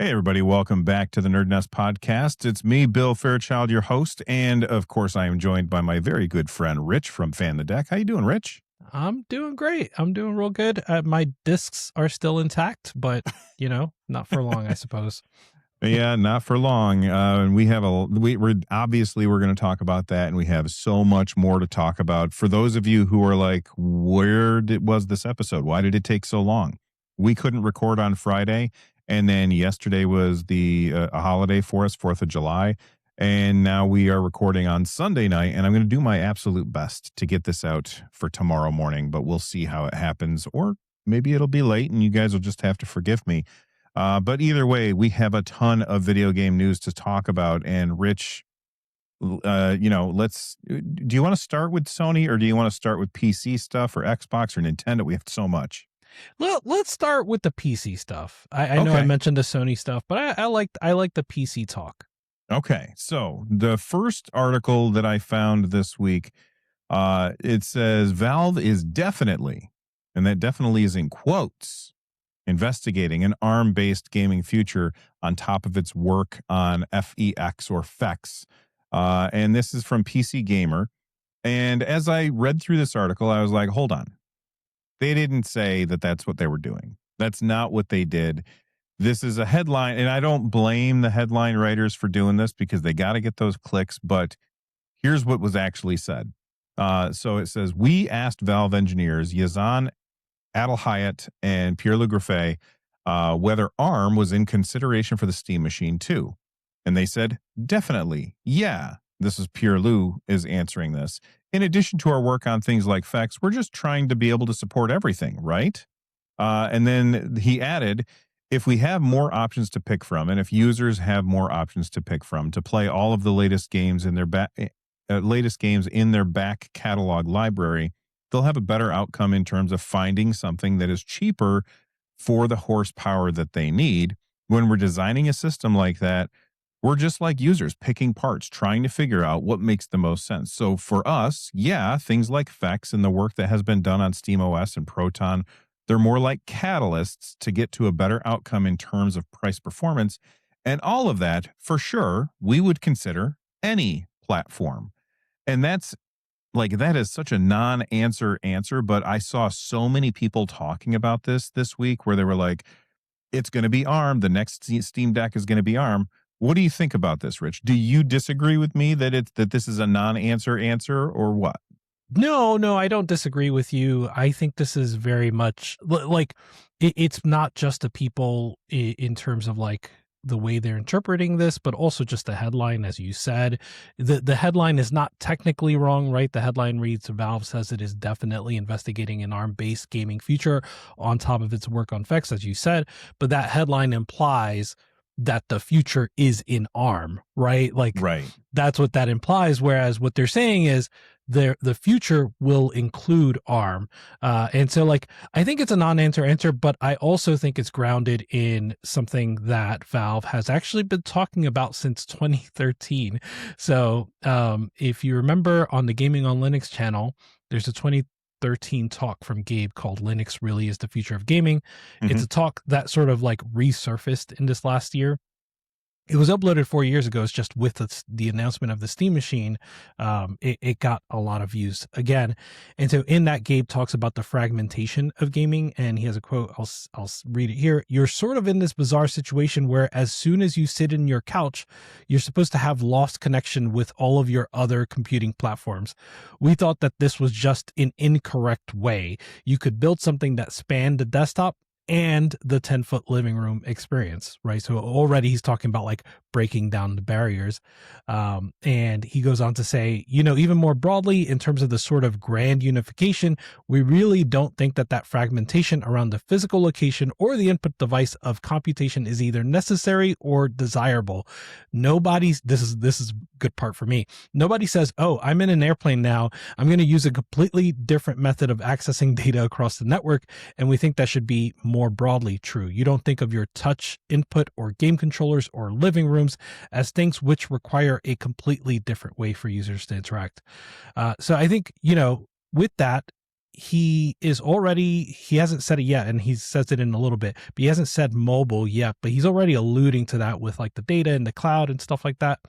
Hey, everybody. Welcome back to the NerdNest podcast. It's me, Bill Fairchild, your host. And of course, I am joined by my very good friend, Rich from Fan the Deck. How you doing, Rich? I'm doing great. I'm doing real good. My discs are still intact, but not for long, I suppose. Yeah, not for long. And we have we're obviously we're going to talk about that, and we have so much more to talk about. For those of you who are like, was this episode? Why did it take so long? We couldn't record on Friday, and then yesterday was a holiday for us, 4th of July, and now we are recording on Sunday night. And I'm going to do my absolute best to get this out for tomorrow morning, but we'll see how it happens, or maybe it'll be late, and you guys will just have to forgive me. But either way, we have a ton of video game news to talk about. And Rich, do you want to start with Sony, or do you want to start with PC stuff, or Xbox, or Nintendo? We have so much. Well, let's start with the PC stuff. I know I mentioned the Sony stuff, but I like the PC talk. Okay, so the first article that I found this week, it says Valve is definitely, and that definitely is in quotes, investigating an ARM-based gaming future on top of its work on FEX or FEX. And this is from PC Gamer. And as I read through this article, I was like, hold on. They didn't say that that's what they were doing. That's not what they did. This is a headline, and I don't blame the headline writers for doing this because they got to get those clicks. But here's what was actually said. So it says, we asked Valve engineers, Yazan Adalhayat and Pierre-Loup Graffet, whether ARM was in consideration for the Steam Machine too. And they said, definitely, yeah. This is Pierre-Loup is answering this. In addition to our work on things like FEX, we're just trying to be able to support everything, right? And then he added, if we have more options to pick from, and if users have more options to pick from to play all of the latest games in their back catalog library, they'll have a better outcome in terms of finding something that is cheaper for the horsepower that they need. When we're designing a system like that, we're just like users picking parts, trying to figure out what makes the most sense. So for us, yeah, things like FEX and the work that has been done on SteamOS and Proton, they're more like catalysts to get to a better outcome in terms of price performance. And all of that, for sure, we would consider any platform. And that is such a non-answer answer, but I saw so many people talking about this week where they were like, it's going to be ARM. The next Steam Deck is going to be ARM. What do you think about this, Rich? Do you disagree with me that this is a non-answer answer, or what? No, I don't disagree with you. I think this is very much like it's not just the people in terms of like the way they're interpreting this, but also just the headline, as you said. The headline is not technically wrong, right? The headline reads, Valve says it is definitely investigating an ARM-based gaming future on top of its work on FEX, as you said. But that headline implies that the future is in ARM, right? Right. That's what that implies. Whereas what they're saying is the future will include ARM. And so I think it's a non-answer answer, but I also think it's grounded in something that Valve has actually been talking about since 2013. So if you remember on the Gaming on Linux channel, there's a 2013 talk from Gabe called Linux Really is the Future of Gaming. Mm-hmm. It's a talk that sort of resurfaced in this last year. It was uploaded 4 years ago. It's just with the announcement of the Steam Machine, it got a lot of views again. And so in that, Gabe talks about the fragmentation of gaming, and he has a quote. I'll read it here. You're sort of in this bizarre situation where as soon as you sit in your couch, you're supposed to have lost connection with all of your other computing platforms. We thought that this was just an incorrect way. You could build something that spanned the desktop and the 10-foot living room experience, right? So already he's talking about breaking down the barriers. And he goes on to say, even more broadly, in terms of the sort of grand unification, we really don't think that fragmentation around the physical location or the input device of computation is either necessary or desirable. This is good part for me. Nobody says, oh, I'm in an airplane now, I'm going to use a completely different method of accessing data across the network. And we think that should be more broadly true. You don't think of your touch input or game controllers or living rooms as things which require a completely different way for users to interact. So I think, with that, he hasn't said it yet, and he says it in a little bit, but he hasn't said mobile yet, but he's already alluding to that with like the data and the cloud and stuff like that.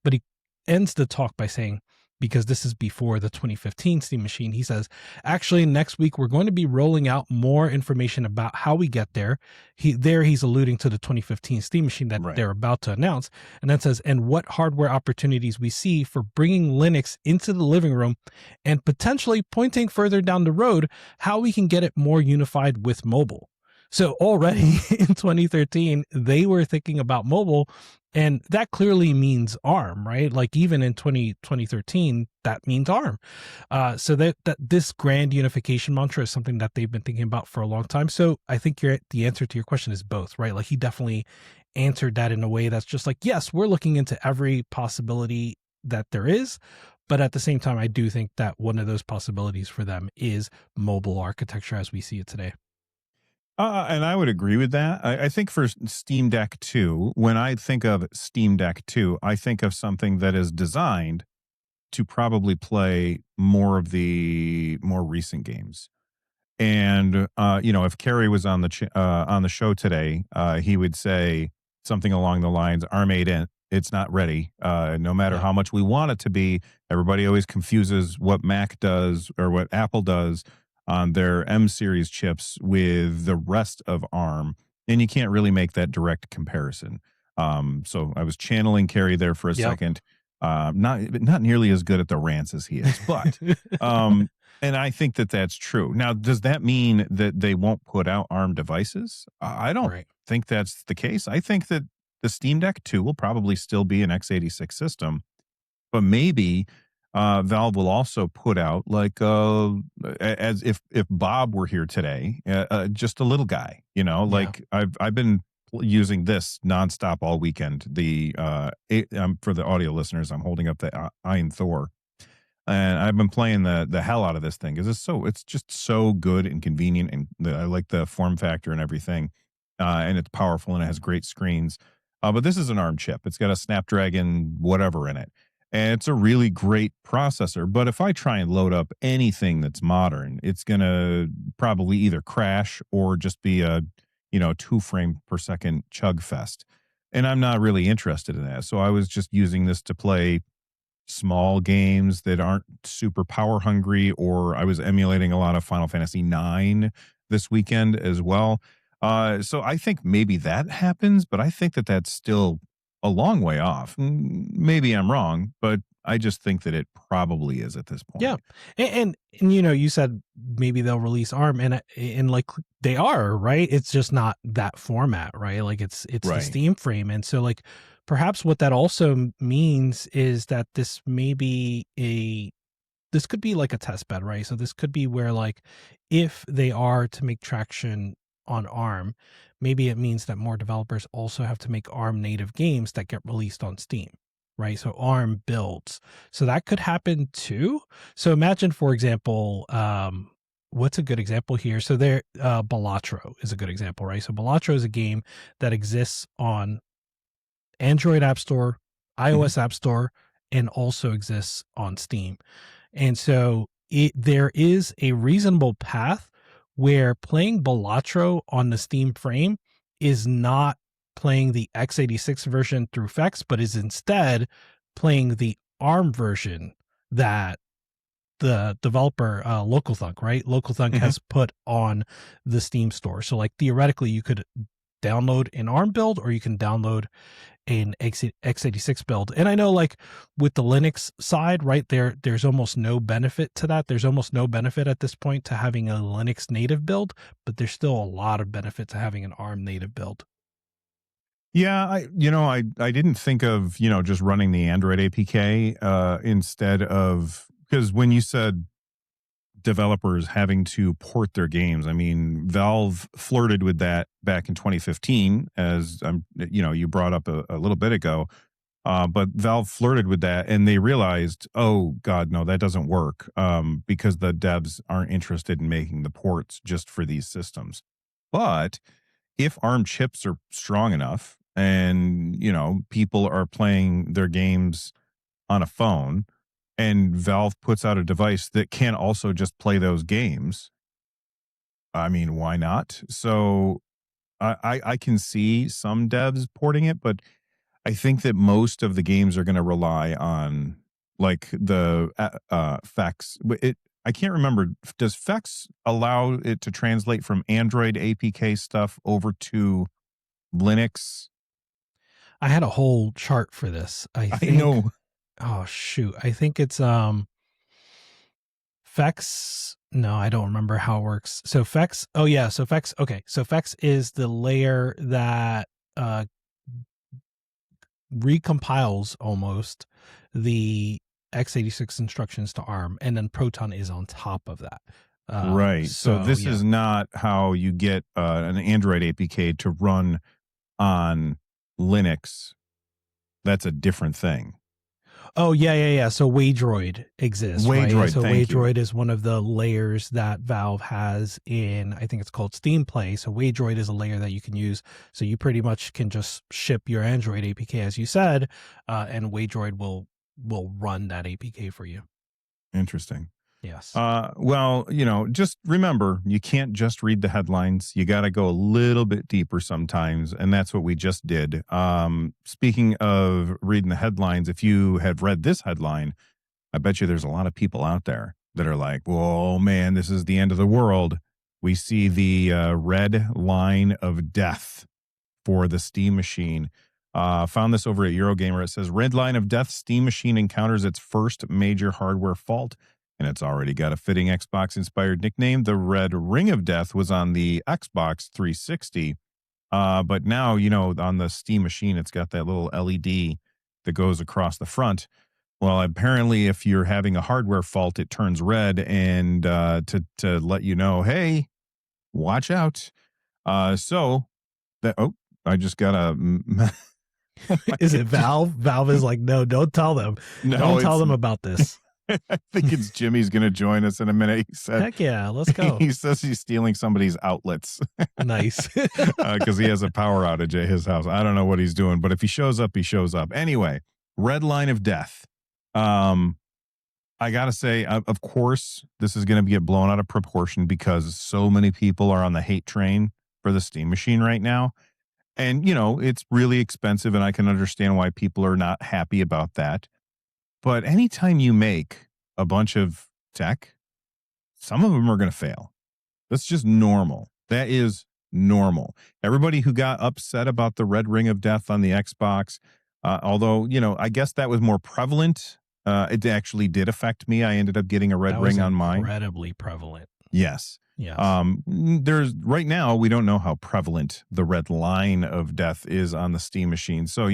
But he ends the talk by saying, because this is before the 2015 Steam Machine, he says, actually, next week we're going to be rolling out more information about how we get there. He's alluding to the 2015 Steam Machine that Right. they're about to announce. And then says, and what hardware opportunities we see for bringing Linux into the living room, and potentially pointing further down the road how we can get it more unified with mobile. So already in 2013, they were thinking about mobile, and that clearly means ARM, right? Like even in 2013, that means ARM. So that this grand unification mantra is something that they've been thinking about for a long time. So I think the answer to your question is both, right? Like he definitely answered that in a way that's just like, yes, we're looking into every possibility that there is. But at the same time, I do think that one of those possibilities for them is mobile architecture as we see it today. And I would agree with that. I think for Steam Deck 2, when I think of Steam Deck 2, I think of something that is designed to probably play more of the more recent games. And if Kerry was on the show today, he would say something along the lines, "ARM 8 in, it's not ready. No matter Yeah. how much we want it to be, everybody always confuses what Mac does or what Apple does on their M series chips with the rest of ARM, and you can't really make that direct comparison." So I was channeling Kerry there for a Yep. second. Not nearly as good at the rants as he is, but um, and I think that that's true. Now, does that mean that they won't put out ARM devices? I don't Right. think that's the case. I think that the Steam Deck 2 will probably still be an x86 system, but maybe Valve will also put out like as if Bob were here today, just a little guy, Yeah. like I've been using this nonstop all weekend. For the audio listeners, I'm holding up the Ein Thor, and I've been playing the hell out of this thing because it's just so good and convenient, and I like the form factor and everything, and it's powerful and it has great screens. But this is an ARM chip. It's got a Snapdragon whatever in it, and it's a really great processor. But if I try and load up anything that's modern, it's gonna probably either crash or just be a 2 frame per second chug fest, and I'm not really interested in that. So I was just using this to play small games that aren't super power hungry, or I was emulating a lot of Final Fantasy 9 this weekend as well. So I think maybe that happens, but I think that that's still a long way off. Maybe I'm wrong, but I just think that it probably is at this Yeah. point. And you said maybe they'll release ARM, and like they are, right? It's just not that format, right? Like it's the Right. Steam frame. And so like perhaps what that also means is that this could be like a test bed, right? So this could be where like if they are to make traction on ARM, maybe it means that more developers also have to make ARM native games that get released on Steam, right? So ARM builds. So that could happen too. So imagine, for example, what's a good example here? So Balatro is a good example, right? So Balatro is a game that exists on Android App Store, Mhm. iOS App Store, and also exists on Steam. And so there is a reasonable path where playing Balatro on the Steam frame is not playing the x86 version through FX, but is instead playing the ARM version that the developer LocalThunk, right? LocalThunk Mhm. has put on the Steam store. So like theoretically you could download an ARM build, or you can download an x86 build. And I know like with the Linux side, right, there's almost no benefit to that. There's almost no benefit at this point to having a Linux native build, but there's still a lot of benefit to having an ARM native build. Yeah, I didn't think of, just running the Android APK instead of, because when you said developers having to port their games. I mean, Valve flirted with that back in 2015, as you brought up a little bit ago. But Valve flirted with that, and they realized, oh God, no, that doesn't work, because the devs aren't interested in making the ports just for these systems. But if ARM chips are strong enough, and people are playing their games on a phone, and Valve puts out a device that can also just play those games, I mean, why not? So I can see some devs porting it, but I think that most of the games are going to rely on like the FEX. I can't remember. Does FEX allow it to translate from Android APK stuff over to Linux? I had a whole chart for this. I I think. know. Oh shoot! I think it's FEX. No, I don't remember how it works. So FEX. Oh yeah. So FEX. Okay. So FEX is the layer that uh recompiles almost the x86 instructions to ARM, and then Proton is on top of that. Right. So So this yeah. is not how you get an Android APK to run on Linux. That's a different thing. Oh yeah. So Waydroid exists, right? And Waydroid, so thank you. Waydroid is one of the layers that Valve has in, I think it's called Steam Play. So Waydroid is a layer that you can use. So you pretty much can just ship your Android APK, as you said, and Waydroid will run that APK for you. Interesting. Yes. Well, just remember, you can't just read the headlines. You got to go a little bit deeper sometimes, and that's what we just did. Speaking of reading the headlines, if you have read this headline, I bet you there's a lot of people out there that are like, "Whoa, man, this is the end of the world." We see the red line of death for the Steam Machine. Found this over at Eurogamer. It says Red Line of Death Steam Machine encounters its first major hardware fault, and it's already got a fitting Xbox inspired nickname. The Red Ring of Death was on the Xbox 360. But now, on the Steam Machine, it's got that little LED that goes across the front. Well, apparently, if you're having a hardware fault, it turns red, and to let you know, hey, watch out. So that I just got a oh my Is it God. Valve? Valve is like, no, don't tell them. No, Don't tell it's them about this. I think it's Jimmy's going to join us in a minute. He said Heck yeah, let's go. he says he's stealing somebody's outlets Nice. because he has a power outage at his house. I don't know what he's doing, but if he shows up, he shows up. Anyway, red line of death. I got to say, of course, this is going to get blown out of proportion because so many people are on the hate train for the Steam Machine right now. And, it's really expensive, and I can understand why people are not happy about that. But anytime you make a bunch of tech, some of them are going to fail. That's just normal. That is normal. Everybody who got upset about the red ring of death on the Xbox, although, I guess that was more prevalent. It actually did affect me. I ended up getting a red That was ring on mine. incredibly prevalent. Yes. Yes. There's right now, we don't know how prevalent the red line of death is on the Steam Machine. So,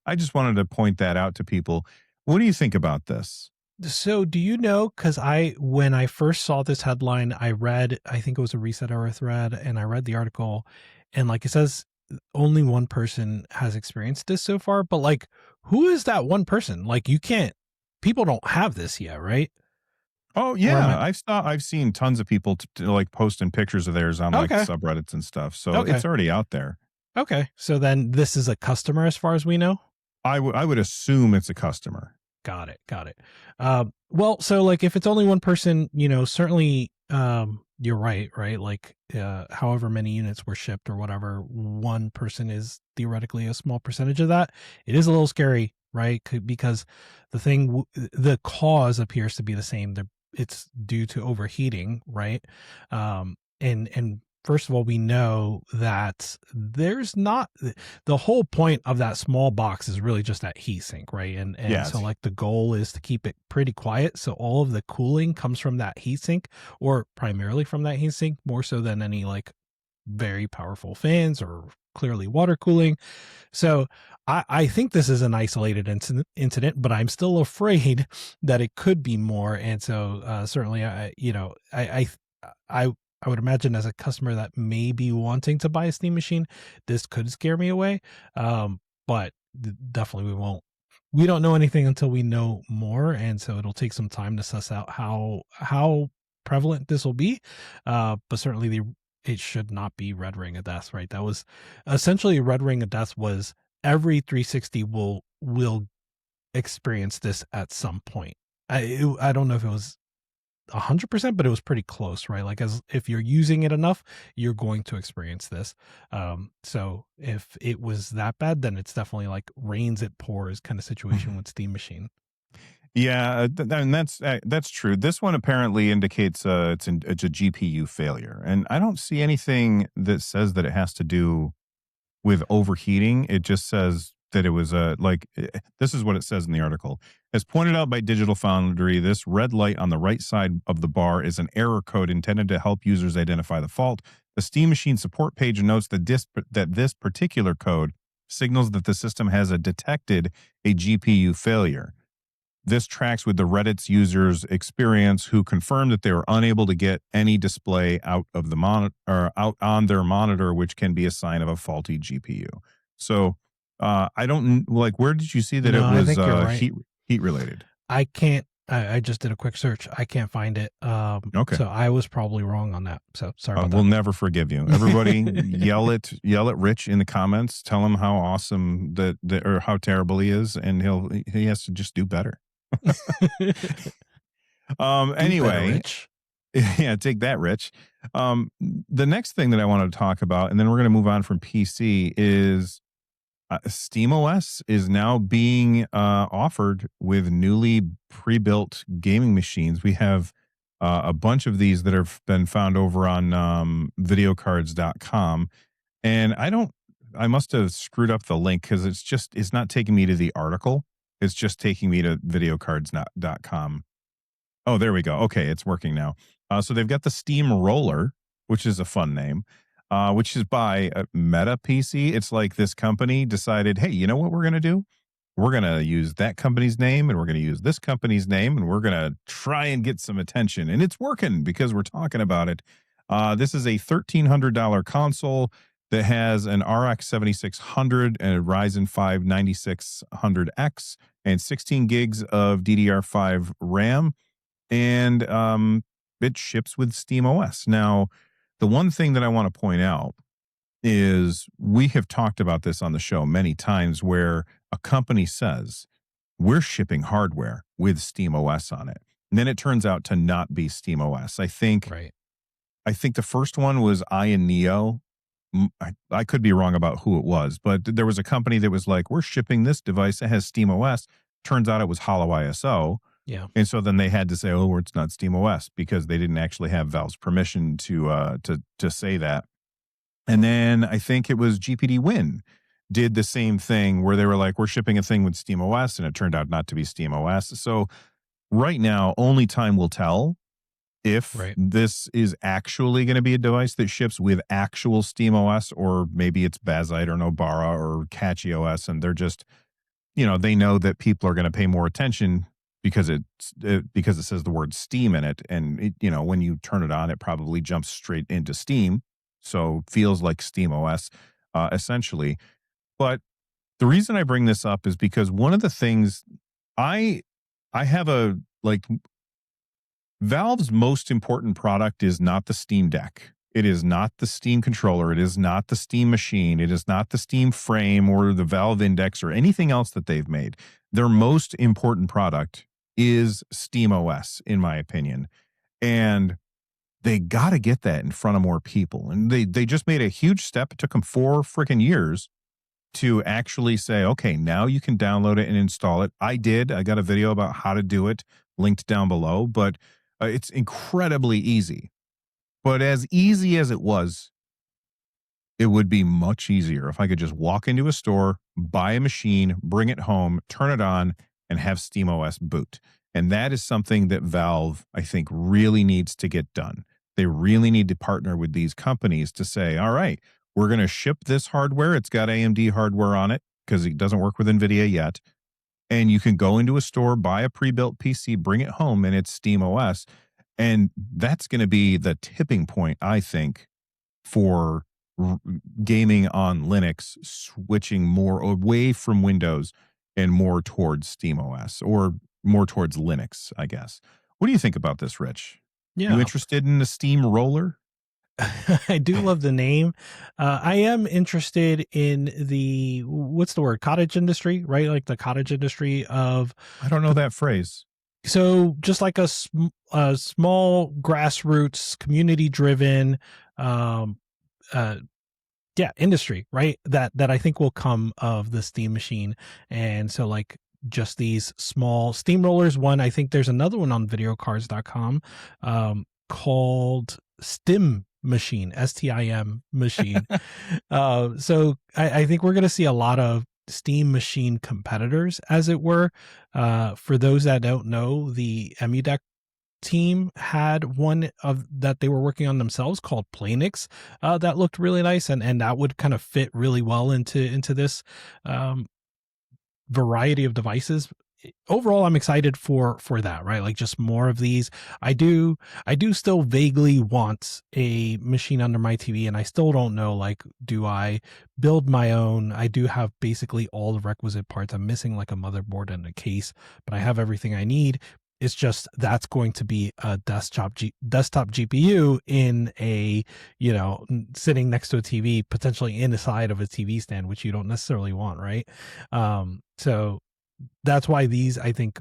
I just wanted to point that out to people. What do you think about this? So do you know, because when I first saw this headline, I think it was a Reset Era thread, and I read the article, and like it says, only one person has experienced this so far, but like, who is that one person? Like, people don't have this yet, right? Oh Or am yeah, I've seen tons of people like posting pictures of theirs on like Okay. subreddits and stuff. So Okay. it's already out there. Okay. So then this is a customer as far as we know? I would assume it's a customer. Got it. Got it. Well, so like if it's only one person, certainly you're right, right? Like however many units were shipped or whatever, one person is theoretically a small percentage of that. It is a little scary, right? Because the cause appears to be the same. It's due to overheating, right? And first of all, we know that there's not the whole point of that small box is really just that heat sink, right? And Yeah, so like the goal is to keep it pretty quiet. So all of the cooling comes from that heat sink, or primarily from that heat sink, more so than any like very powerful fans or clearly water cooling. So I think this is an isolated incident, but I'm still afraid that it could be more. And so certainly, I would imagine as a customer that may be wanting to buy a Steam Machine, this could scare me away. But definitely we don't know anything until we know more. And so it'll take some time to suss out how prevalent this will be. But certainly it should not be red ring of death, right? That was essentially red ring of death was every 360 will experience this at some point. I don't know if it was 100%, but it was pretty close, right? Like, as if you're using it enough, you're going to experience this. So if it was that bad, then it's definitely like rains it pours kind of situation with Steam Machine. Yeah, and that's true. This one apparently indicates it's a GPU failure, and I don't see anything that says that it has to do with overheating. It just says that it was this is what it says in the article. As pointed out by Digital Foundry, this red light on the right side of the bar is an error code intended to help users identify the fault. The Steam Machine support page notes that this particular code signals that the system has detected a GPU failure. This tracks with the Reddit's users' experience who confirmed that they were unable to get any display out of the monitor or out on their monitor, which can be a sign of a faulty GPU. So I don't like, where did you see that No, it I was think you're right. heat related? I can't. I just did a quick search. I can't find it. Okay. So I was probably wrong on that. So sorry about We'll that. never forgive you. Everybody yell at Rich in the comments. Tell him how awesome that or how terrible he is, and he has to just do better. Do better, Anyway, Rich. yeah, take that, Rich. The next thing that I wanted to talk about, and then we're going to move on from PC, is SteamOS is now being offered with newly pre-built gaming machines. We have a bunch of these that have been found over on videocards.com. And I must have screwed up the link because it's not taking me to the article. It's just taking me to videocards.com. Oh, there we go. Okay, it's working now. So they've got the Steam Roller, which is a fun name, which is by Meta PC. It's like this company decided, hey, you know what we're going to do? We're going to use that company's name and we're going to use this company's name and we're going to try and get some attention. And it's working because we're talking about it. This is a $1,300 console that has an RX 7600 and a Ryzen 5 9600X and 16 gigs of DDR5 RAM, and it ships with SteamOS. Now, the one thing that I want to point out is we have talked about this on the show many times where a company says we're shipping hardware with SteamOS on it. And then it turns out to not be SteamOS. Right. I think the first one was Ion Neo. I could be wrong about who it was, but there was a company that was like, we're shipping this device that has SteamOS. Turns out it was Hollow ISO. Yeah. And so then they had to say, "Oh, it's not SteamOS," because they didn't actually have Valve's permission to say that. And then I think it was GPD Win did the same thing where they were like, "We're shipping a thing with SteamOS," and it turned out not to be SteamOS. So right now, only time will tell if Right. this is actually going to be a device that ships with actual SteamOS, or maybe it's Bazzite or Nobara or CatchyOS, and they're just, they know that people are going to pay more attention because because it says the word Steam in it, and when you turn it on, it probably jumps straight into Steam, so feels like SteamOS, essentially. But the reason I bring this up is because one of the things I have Valve's most important product is not the Steam Deck. It is not the Steam controller. It is not the Steam machine. It is not the Steam frame or the Valve Index or anything else that they've made. Their most important product is SteamOS, in my opinion. And they got to get that in front of more people. And they just made a huge step. It took them 4 freaking years to actually say, okay, now you can download it and install it. I did. I got a video about how to do it linked down below, but it's incredibly easy. But as easy as it was, it would be much easier if I could just walk into a store, buy a machine, bring it home, turn it on, and have SteamOS boot. And that is something that Valve, I think, really needs to get done. They really need to partner with these companies to say, all right, we're going to ship this hardware. It's got AMD hardware on it because it doesn't work with NVIDIA yet. And you can go into a store, buy a pre-built PC, bring it home, and it's SteamOS. And that's going to be the tipping point, I think, for gaming on Linux, switching more away from Windows and more towards SteamOS, or more towards Linux, I guess. What do you think about this, Rich? You Yeah. interested in the Steam Roller? I do love the name. I am interested in what's the word? Cottage industry, right? Like the cottage industry of I don't know that phrase. So just like a small grassroots, community driven, um, uh, yeah, industry, right? That I think will come of the Steam machine. And so like just these small steamrollers. One, I think there's another one on videocars.com called Stim machine, STIM machine. So I think we're going to see a lot of Steam machine competitors, as it were. For those that don't know, the EmuDeck team had one of that they were working on themselves called Planix, that looked really nice, and that would kind of fit really well into this um, variety of devices. Overall, I'm excited for that, right? Like just more of these. I do still vaguely want a machine under my TV, and I still don't know, like, do I build my own? I do have basically all the requisite parts. I'm missing like a motherboard and a case, but I have everything I need. It's just that's going to be a desktop GPU in a, sitting next to a TV, potentially inside of a TV stand, which you don't necessarily want, right? So that's why these, I think,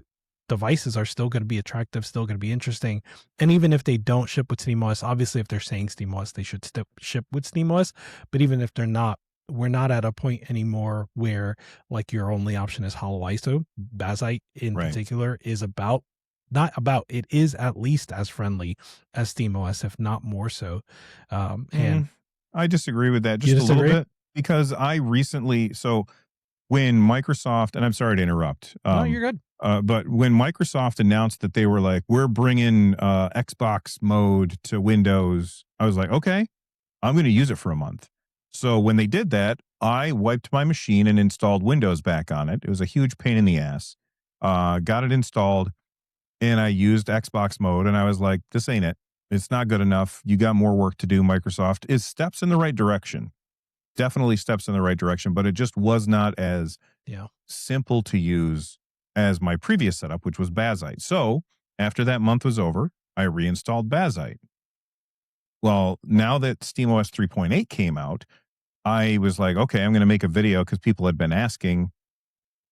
devices are still going to be attractive, still going to be interesting. And even if they don't ship with SteamOS, obviously, if they're saying SteamOS, they should ship with SteamOS. But even if they're not, we're not at a point anymore where like your only option is Hollow ISO. Bazzite in Right. particular is it is at least as friendly as SteamOS, if not more so. And I disagree with that you just a little disagree? bit because I recently, so when Microsoft, and I'm sorry to interrupt, No, you're good. but when Microsoft announced that they were like, we're bringing Xbox mode to Windows, I was like, okay, I'm going to use it for a month. So when they did that, I wiped my machine and installed Windows back on it. It was a huge pain in the ass. Got it installed, and I used Xbox mode, and I was like, this ain't it. It's not good enough. You got more work to do, Microsoft. It steps in the right direction, definitely steps in the right direction, but it just was not as Yeah. simple to use as my previous setup, which was Bazzite. So after that month was over, I reinstalled Bazzite. Well, now that SteamOS 3.8 came out, I was like, okay, I'm going to make a video because people had been asking.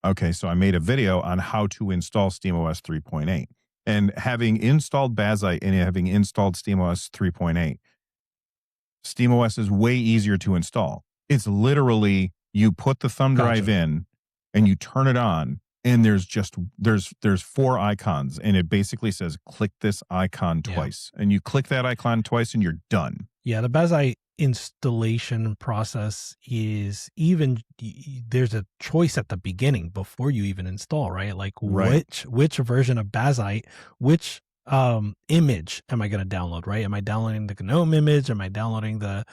Okay, so I made a video on how to install SteamOS 3.8. And having installed Bazzite and having installed SteamOS 3.8, SteamOS is way easier to install. It's literally you put the thumb drive Gotcha. in and you turn it on, and there's four icons, and it basically says click this icon Yeah. twice. And you click that icon twice and you're done. Yeah, the Bazzite installation process is even there's a choice at the beginning before you even install, right? Like Right. which version of Bazzite, which image am I going to download, right? Am I downloading the GNOME image? Am I downloading the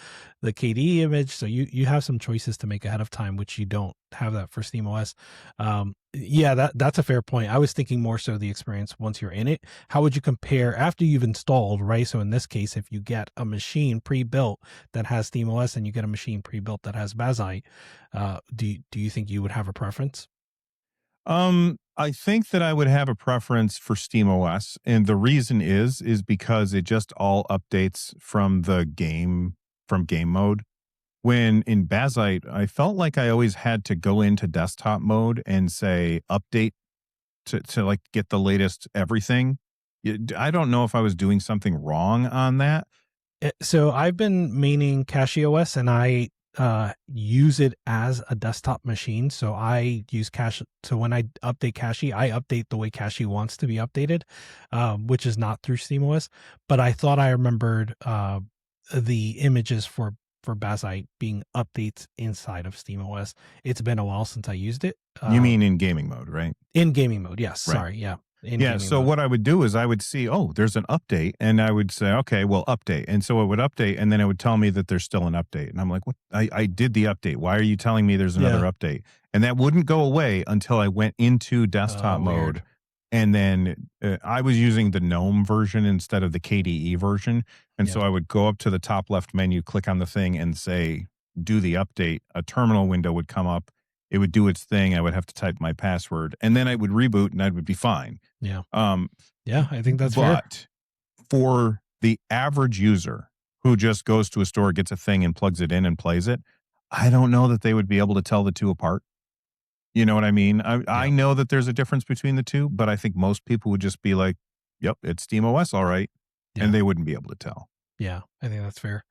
KDE image? So you have some choices to make ahead of time, which you don't have that for SteamOS. Yeah, that's a fair point. I was thinking more so the experience once you're in it. How would you compare after you've installed, right? So in this case, if you get a machine pre-built that has SteamOS and you get a machine pre-built that has Bazzite, do you think you would have a preference? I think that I would have a preference for SteamOS, and the reason is because it just all updates from the game from game mode. When in Bazzite, I felt like I always had to go into desktop mode and say update to like get the latest everything. I don't know if I was doing something wrong on that. So I've been maining CachyOS, and I use it as a desktop machine. So I use Cache. So when I update Cachy, I update the way Cachy wants to be updated, which is not through SteamOS. But I thought I remembered the images for Bazzite being updates inside of SteamOS. It's been a while since I used it. You mean in gaming mode, right? In gaming mode, yes. Right. Sorry, yeah, in Yeah. gaming So mode. what I would do is I would see, oh, there's an update, and I would say, okay, well, update. And so it would update, and then it would tell me that there's still an update. And I'm like, what? I did the update. Why are you telling me there's another Yeah. update? And that wouldn't go away until I went into desktop mode. Weird. And then I was using the GNOME version instead of the KDE version. And so Yeah. I would go up to the top left menu, click on the thing, and say, do the update. A terminal window would come up. It would do its thing. I would have to type my password, and then I would reboot, and I would be fine. Yeah. Um, Yeah. I think that's fair. but for the average user who just goes to a store, gets a thing and plugs it in and plays it, I don't know that they would be able to tell the two apart. You know what I mean? I Yeah. know that there's a difference between the two, but I think most people would just be like, "Yep, it's SteamOS, all right," and Yeah. they wouldn't be able to tell. Yeah. I think that's fair.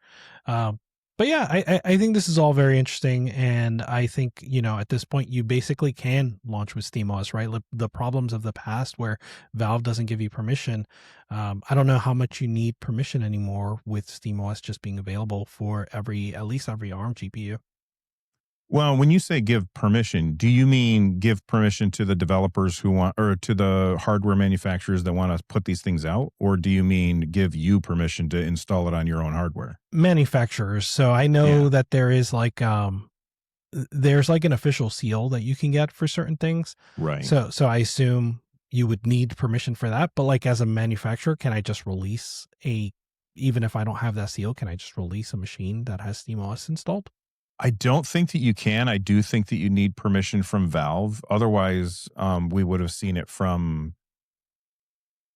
But yeah, I think this is all very interesting, and I think at this point you basically can launch with SteamOS, right? The problems of the past where Valve doesn't give you permission. I don't know how much you need permission anymore with SteamOS just being available for at least every ARM GPU. Well, when you say give permission, do you mean give permission to the developers who want, or to the hardware manufacturers that want to put these things out? Or do you mean give you permission to install it on your own hardware? Manufacturers. So I Yeah. know that there's like an official seal that you can get for certain things. Right. So I assume you would need permission for that. But like as a manufacturer, can I just release even if I don't have that seal, can I just release a machine that has SteamOS installed? I don't think that you can. I do think that you need permission from Valve. Otherwise, we would have seen it from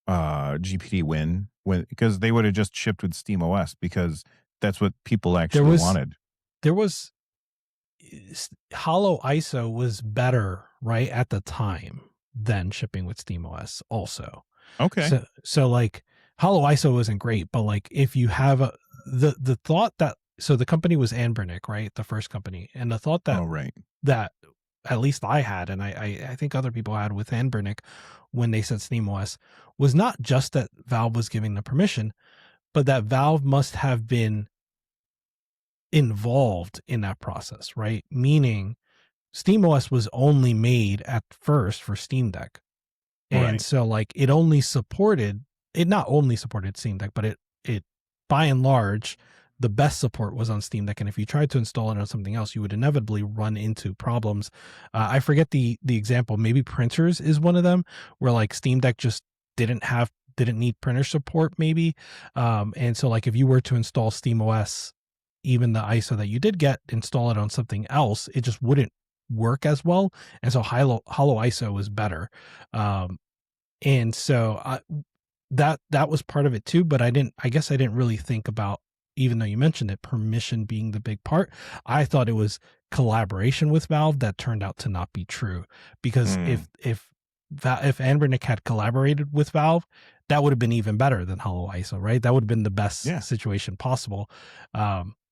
GPD Win, because they would have just shipped with SteamOS, because that's what people There actually was wanted. there was Hollow ISO was better right at the time than shipping with SteamOS also. Okay. So like Hollow ISO isn't great, but like if you have the thought that so the company was Anbernic, right? The first company. And the thought Oh, right. that at least I had, and I think other people had with Anbernic when they said SteamOS, was not just that Valve was giving the permission, but that Valve must have been involved in that process, right? Meaning SteamOS was only made at first for Steam Deck. And Right. so like it not only supported Steam Deck, but it by and large, the best support was on Steam Deck. And if you tried to install it on something else, you would inevitably run into problems. I forget the example. Maybe printers is one of them, where like Steam Deck just didn't need printer support, maybe. And so like if you were to install SteamOS, even the ISO that you did get, install it on something else, it just wouldn't work as well. And so Hollow ISO was better. And so that was part of it too, but I guess I didn't really think about, even though you mentioned it, permission being the big part. I thought it was collaboration with Valve that turned out to not be true, because Mm. if Anbernic had collaborated with Valve, that would have been even better than Hollow ISO, right? That would have been the best Yeah. situation possible.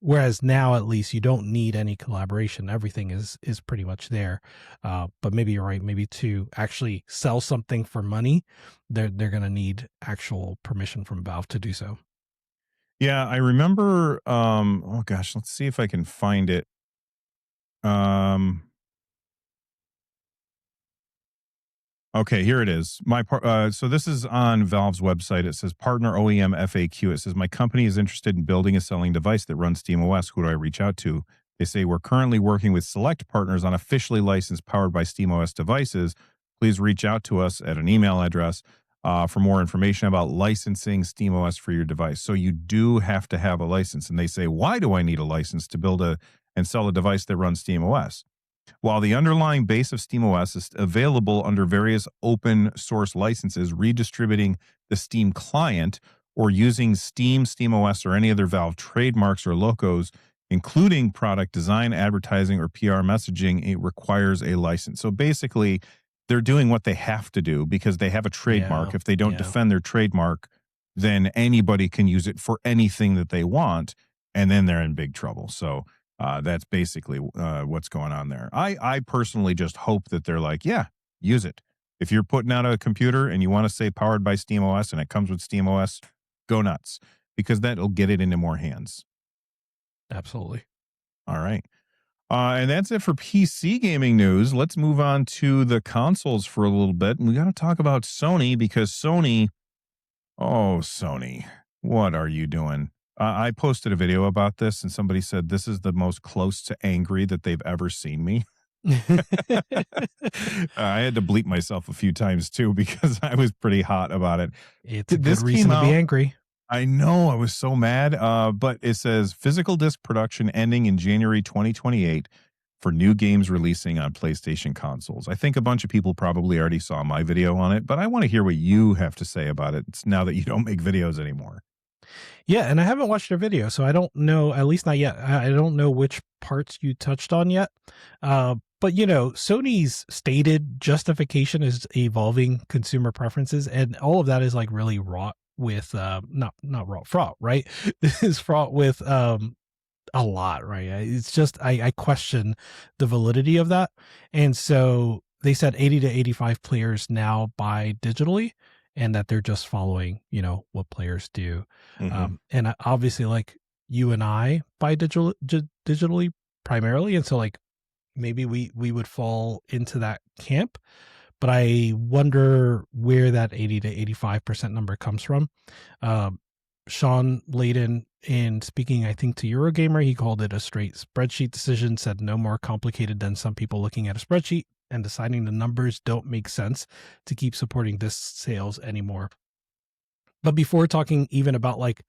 Whereas now, at least, you don't need any collaboration. Everything is pretty much there. But maybe you're right. Maybe to actually sell something for money, they're going to need actual permission from Valve to do so. Yeah, I remember, oh gosh, let's see if I can find it. Um, okay, here it is. So this is on Valve's website. It says partner OEM FAQ. It says, my company is interested in building a selling device that runs SteamOS. Who do I reach out to? They say, we're currently working with select partners on officially licensed powered by SteamOS devices. Please reach out to us at an email address for more information about licensing SteamOS for your device. So you do have to have a license. And they say, why do I need a license to build and sell a device that runs SteamOS? While the underlying base of SteamOS is available under various open source licenses, redistributing the Steam client or using Steam, SteamOS, or any other Valve trademarks or logos, including product design, advertising, or PR messaging, it requires a license. So basically, they're doing what they have to do because they have a Yeah. trademark. If they don't Yeah. defend their trademark, then anybody can use it for anything that they want, and then they're in big trouble. So that's basically what's going on there. I personally just hope that they're like, yeah, use it. If you're putting out a computer and you want to say powered by SteamOS and it comes with SteamOS, go nuts, because that'll get it into more hands. Absolutely. All right. And that's it for PC gaming news. Let's move on to the consoles for a little bit. And we got to talk about Sony, because Sony, what are you doing? I posted a video about this and somebody said this is the most close to angry that they've ever seen me. I had to bleep myself a few times too because I was pretty hot about it. It's a good This reason came to be out. angry. I know, I was so mad. But it says physical disc production ending in January 2028 for new games releasing on PlayStation consoles. I think a bunch of people probably already saw my video on it, but I want to hear what you have to say about it now that you don't make videos anymore. Yeah, and I haven't watched your video, so I don't know, at least not yet. I don't know which parts you touched on yet. but Sony's stated justification is evolving consumer preferences, and all of that is like really wrought with not raw fraught, right? This is fraught with a lot, right? It's just I question the validity of that. And so they said 80 to 85 players now buy digitally, and that they're just following what players do. And obviously, like, you and I buy digitally primarily, and so like maybe we would fall into that camp, but I wonder where that 80 to 85% number comes from. Sean Layden, in speaking, I think, to Eurogamer, he called it a straight spreadsheet decision, said no more complicated than some people looking at a spreadsheet and deciding the numbers don't make sense to keep supporting this sales anymore. But before talking even about like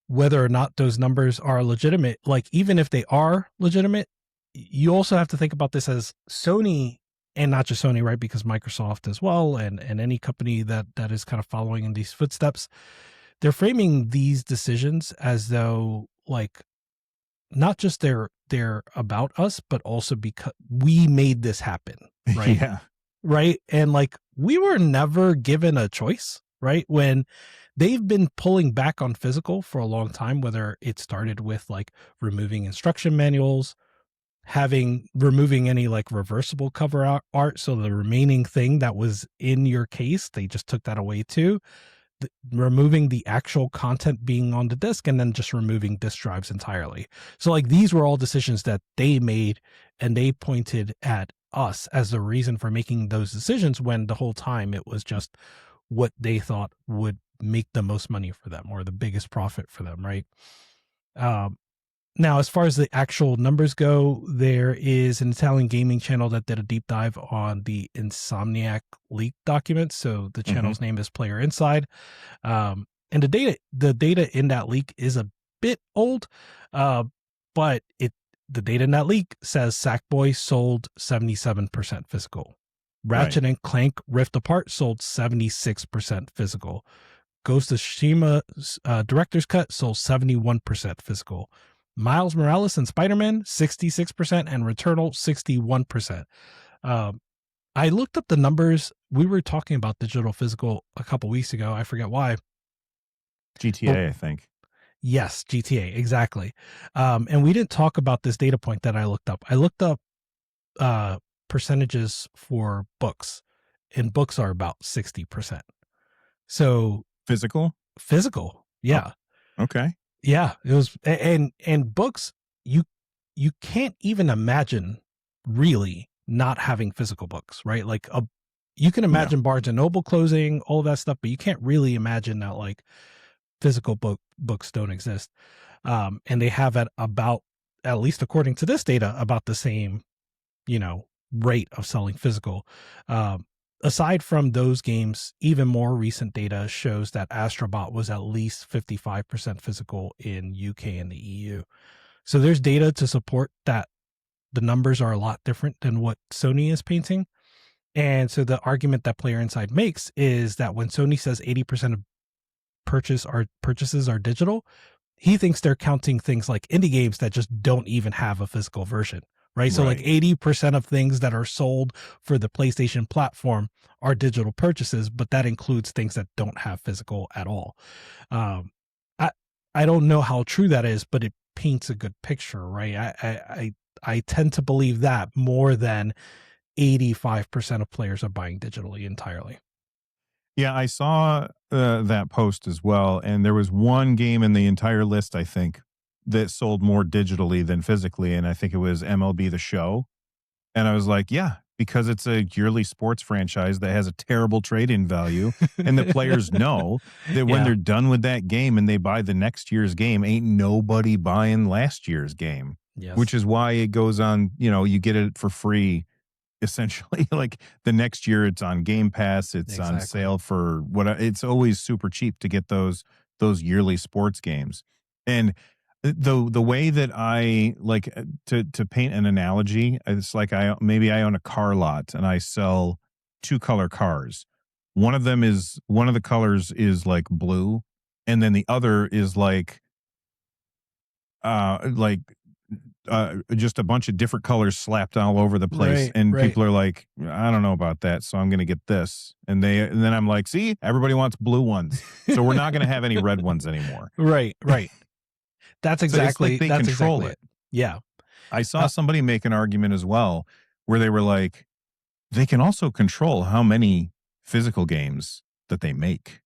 whether or not those numbers are legitimate, like even if they are legitimate, you also have to think about this as Sony, and not just Sony, right? Because Microsoft as well, and any company that is kind of following in these footsteps, they're framing these decisions as though like not just they're about us, but also because we made this happen, right? Yeah. Right. And like we were never given a choice, right? When they've been pulling back on physical for a long time, whether it started with like removing instruction manuals, removing any like reversible cover art, so the remaining thing that was in your case, they just took that away too. Removing the actual content being on the disk, and then just removing disk drives entirely. So like these were all decisions that they made, and they pointed at us as the reason for making those decisions, when the whole time it was just what they thought would make the most money for them or the biggest profit for them, right? Now, as far as the actual numbers go, there is an Italian gaming channel that did a deep dive on the Insomniac leak documents. So the channel's name is Player Inside. And the data in that leak is a bit old, but the data in that leak says Sackboy sold 77% physical. Ratchet and Clank Rift Apart sold 76% physical. Ghost of Tsushima Director's Cut sold 71% physical. Miles Morales and Spider-Man 66%, and Returnal 61%. I looked up the numbers. We were talking about digital physical a couple weeks ago. I forget why. GTA, I think. Yes, GTA, exactly. And we didn't talk about this data point that I looked up. I looked up percentages for books, and books are about 60%. So physical, yeah. Oh, okay. Yeah, it was, and books, you can't even imagine really not having physical books, right? Like you can imagine Barnes and Noble closing, all of that stuff, but you can't really imagine that like physical books don't exist. And they have about, at least according to this data, about the same, rate of selling physical. Aside from those games, even more recent data shows that Astrobot was at least 55% physical in UK and the EU. So there's data to support that the numbers are a lot different than what Sony is painting. And so the argument that Player Inside makes is that when Sony says 80% of purchases are digital, he thinks they're counting things like indie games that just don't even have a physical version. Right. So like 80% of things that are sold for the PlayStation platform are digital purchases, but that includes things that don't have physical at all. I don't know how true that is, but it paints a good picture, right? I tend to believe that more than 85% of players are buying digitally entirely. Yeah, I saw that post as well, and there was one game in the entire list, I think, that sold more digitally than physically, and I think it was MLB The Show. And I was like, yeah, because it's a yearly sports franchise that has a terrible trade-in value, and the players know that when they're done with that game and they buy the next year's game, ain't nobody buying last year's game. Yes. Which is why it goes on, you get it for free, essentially. Like the next year it's on Game Pass, it's on sale for it's always super cheap to get those yearly sports games. And the way that I like to paint an analogy, it's like I own a car lot and I sell 2-color cars. One of the colors is like blue, and then the other is like just a bunch of different colors slapped all over the place, and people are like, I don't know about that, so I'm going to get this, and then I'm like, see, everybody wants blue ones, so we're not going to have any red ones anymore. Right. That's exactly, so it's like they that's control exactly it. Yeah. I saw somebody make an argument as well where they were like, they can also control how many physical games that they make.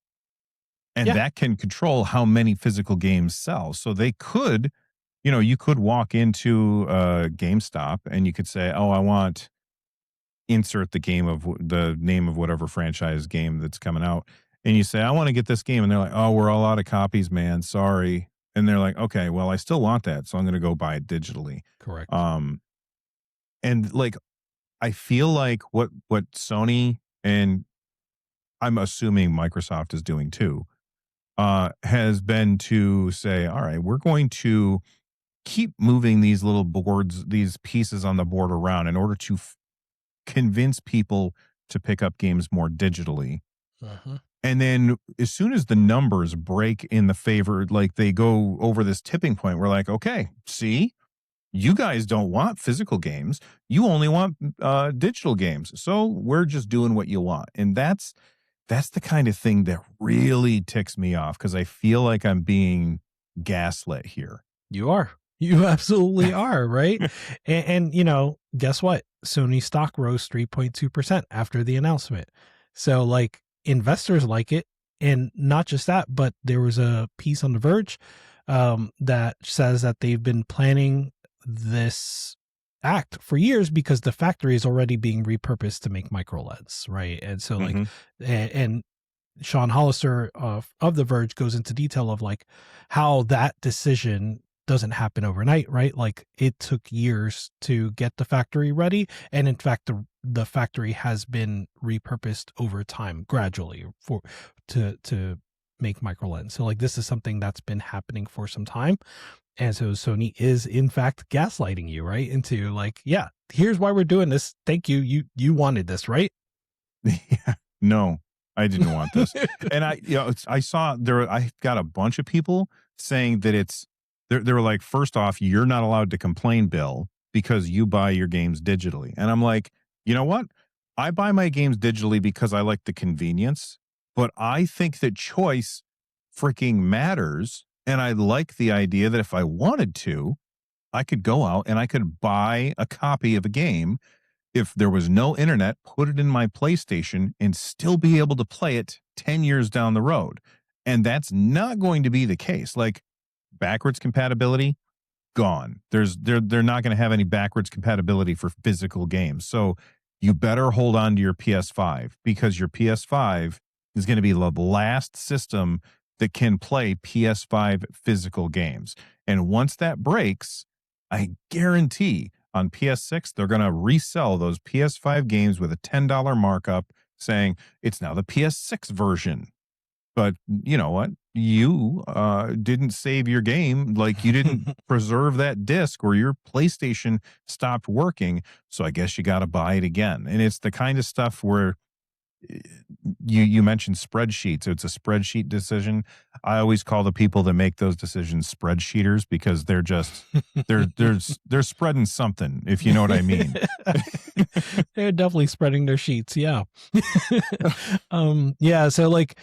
And that can control how many physical games sell. So they could, you could walk into GameStop and you could say, oh, I want insert the name of whatever franchise game that's coming out. And you say, I want to get this game. And they're like, oh, we're all out of copies, man. Sorry. And they're like, okay, well, I still want that. So I'm going to go buy it digitally. Correct. And like, I feel like what Sony, and I'm assuming Microsoft is doing too, has been to say, all right, we're going to keep moving these little boards, these pieces on the board around in order to convince people to pick up games more digitally. And then as soon as the numbers break in the favor, like they go over this tipping point, we're like, okay, see, you guys don't want physical games. You only want digital games. So we're just doing what you want. And that's the kind of thing that really ticks me off, because I feel like I'm being gaslit here. You are. You absolutely are, right? And guess what? Sony stock rose 3.2% after the announcement. So like, investors like it. And not just that, but there was a piece on The Verge that says that they've been planning this act for years because the factory is already being repurposed to make micro LEDs, right? And so like, and Sean Hollister of The Verge goes into detail of like how that decision doesn't happen overnight, right? Like it took years to get the factory ready. And in fact, the factory has been repurposed over time gradually to make micro lens. So like, this is something that's been happening for some time. And so Sony is in fact gaslighting you, right? Into like, yeah, here's why we're doing this. Thank you. You wanted this, right? Yeah. No, I didn't want this. And I saw I got a bunch of people saying that they were like, first off, you're not allowed to complain, Bill, because you buy your games digitally. And I'm like, you know what? I buy my games digitally because I like the convenience, but I think that choice freaking matters. And I like the idea that if I wanted to, I could go out and I could buy a copy of a game. If there was no internet, put it in my PlayStation and still be able to play it 10 years down the road. And that's not going to be the case. Like, backwards compatibility, gone. They're not going to have any backwards compatibility for physical games. So you better hold on to your PS5, because your PS5 is going to be the last system that can play PS5 physical games. And once that breaks, I guarantee on PS6, they're going to resell those PS5 games with a $10 markup, saying it's now the PS6 version. But you know what? You didn't save your game. Like, you didn't preserve that disc, or your PlayStation stopped working. So I guess you got to buy it again. And it's the kind of stuff where you mentioned spreadsheets. It's a spreadsheet decision. I always call the people that make those decisions spreadsheeters, because they're just they're spreading something, if you know what I mean. They're definitely spreading their sheets. Yeah. Yeah. So like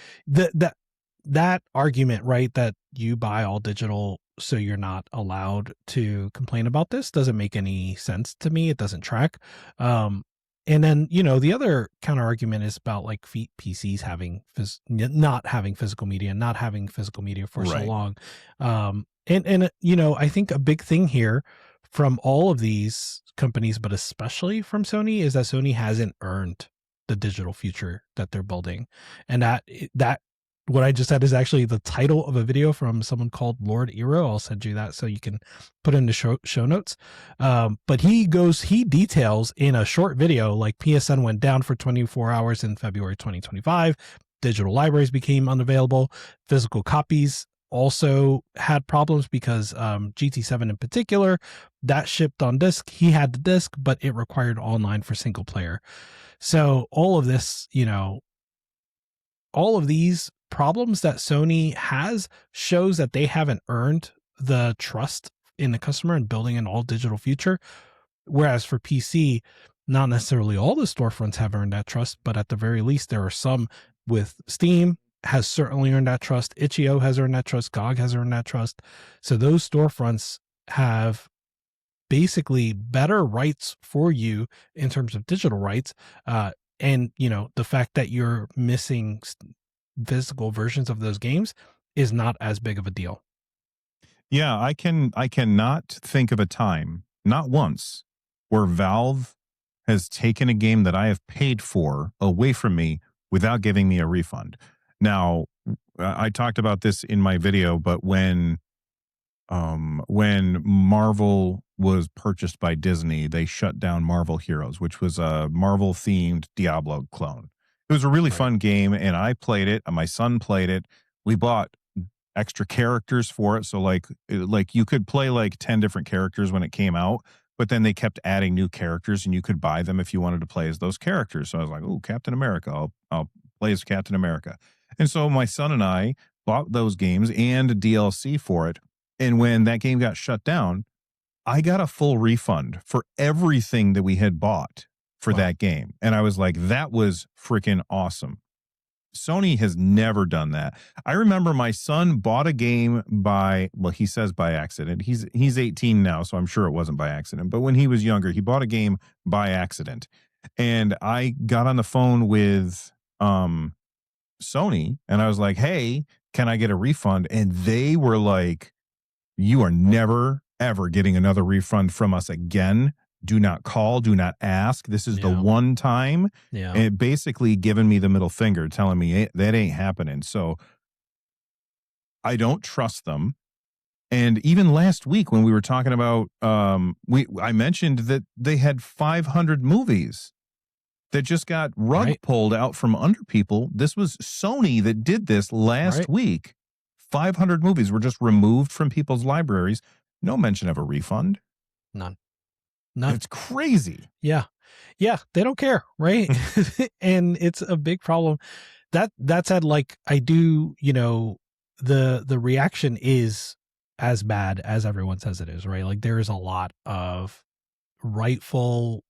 that argument, right, that you buy all digital so you're not allowed to complain about this, doesn't make any sense to me. It doesn't track. And then, the other counter argument is about like PCs not having physical media for so long. And I think a big thing here from all of these companies, but especially from Sony, is that Sony hasn't earned the digital future that they're building. And that what I just said is actually the title of a video from someone called Lord Eero. I'll send you that so you can put in the show notes. But he details in a short video, like PSN went down for 24 hours in February 2025. Digital libraries became unavailable. Physical copies also had problems because GT7 in particular, that shipped on disk. He had the disk, but it required online for single player. So all of this, all of these problems that Sony has shows that they haven't earned the trust in the customer and building an all digital future. Whereas for PC, not necessarily all the storefronts have earned that trust, but at the very least, there are some. With Steam has certainly earned that trust. Itch.io has earned that trust. GOG has earned that trust. So those storefronts have basically better rights for you in terms of digital rights. And the fact that you're missing physical versions of those games is not as big of a deal. Yeah, I cannot think of a time, not once, where Valve has taken a game that I have paid for away from me without giving me a refund. Now, I talked about this in my video, but when Marvel was purchased by Disney, they shut down Marvel Heroes, which was a Marvel themed Diablo clone. It was a really fun game, and I played it, and my son played it. We bought extra characters for it, so like you could play like 10 different characters when it came out, but then they kept adding new characters, and you could buy them if you wanted to play as those characters. So I was like, oh, Captain America, I'll play as Captain America. And so my son and I bought those games and a DLC for it. And when that game got shut down, I got a full refund for everything that we had bought for that game. And I was like, that was freaking awesome. Sony has never done that. I remember my son bought a game he says by accident. He's 18 now, so I'm sure it wasn't by accident. But when he was younger, he bought a game by accident. And I got on the phone with Sony and I was like, hey, can I get a refund? And they were like, you are never, ever getting another refund from us again. Do not call, do not ask. This is the one time. Yeah. And it basically giving me the middle finger, telling me that ain't happening. So I don't trust them. And even last week when we were talking about, I mentioned that they had 500 movies that just got rug pulled out from under people. This was Sony that did this last week. 500 movies were just removed from people's libraries. No mention of a refund. None. It's crazy. Yeah. They don't care. Right. And it's a big problem. That said, like, I do, the reaction is as bad as everyone says it is, right? Like, there is a lot of rightful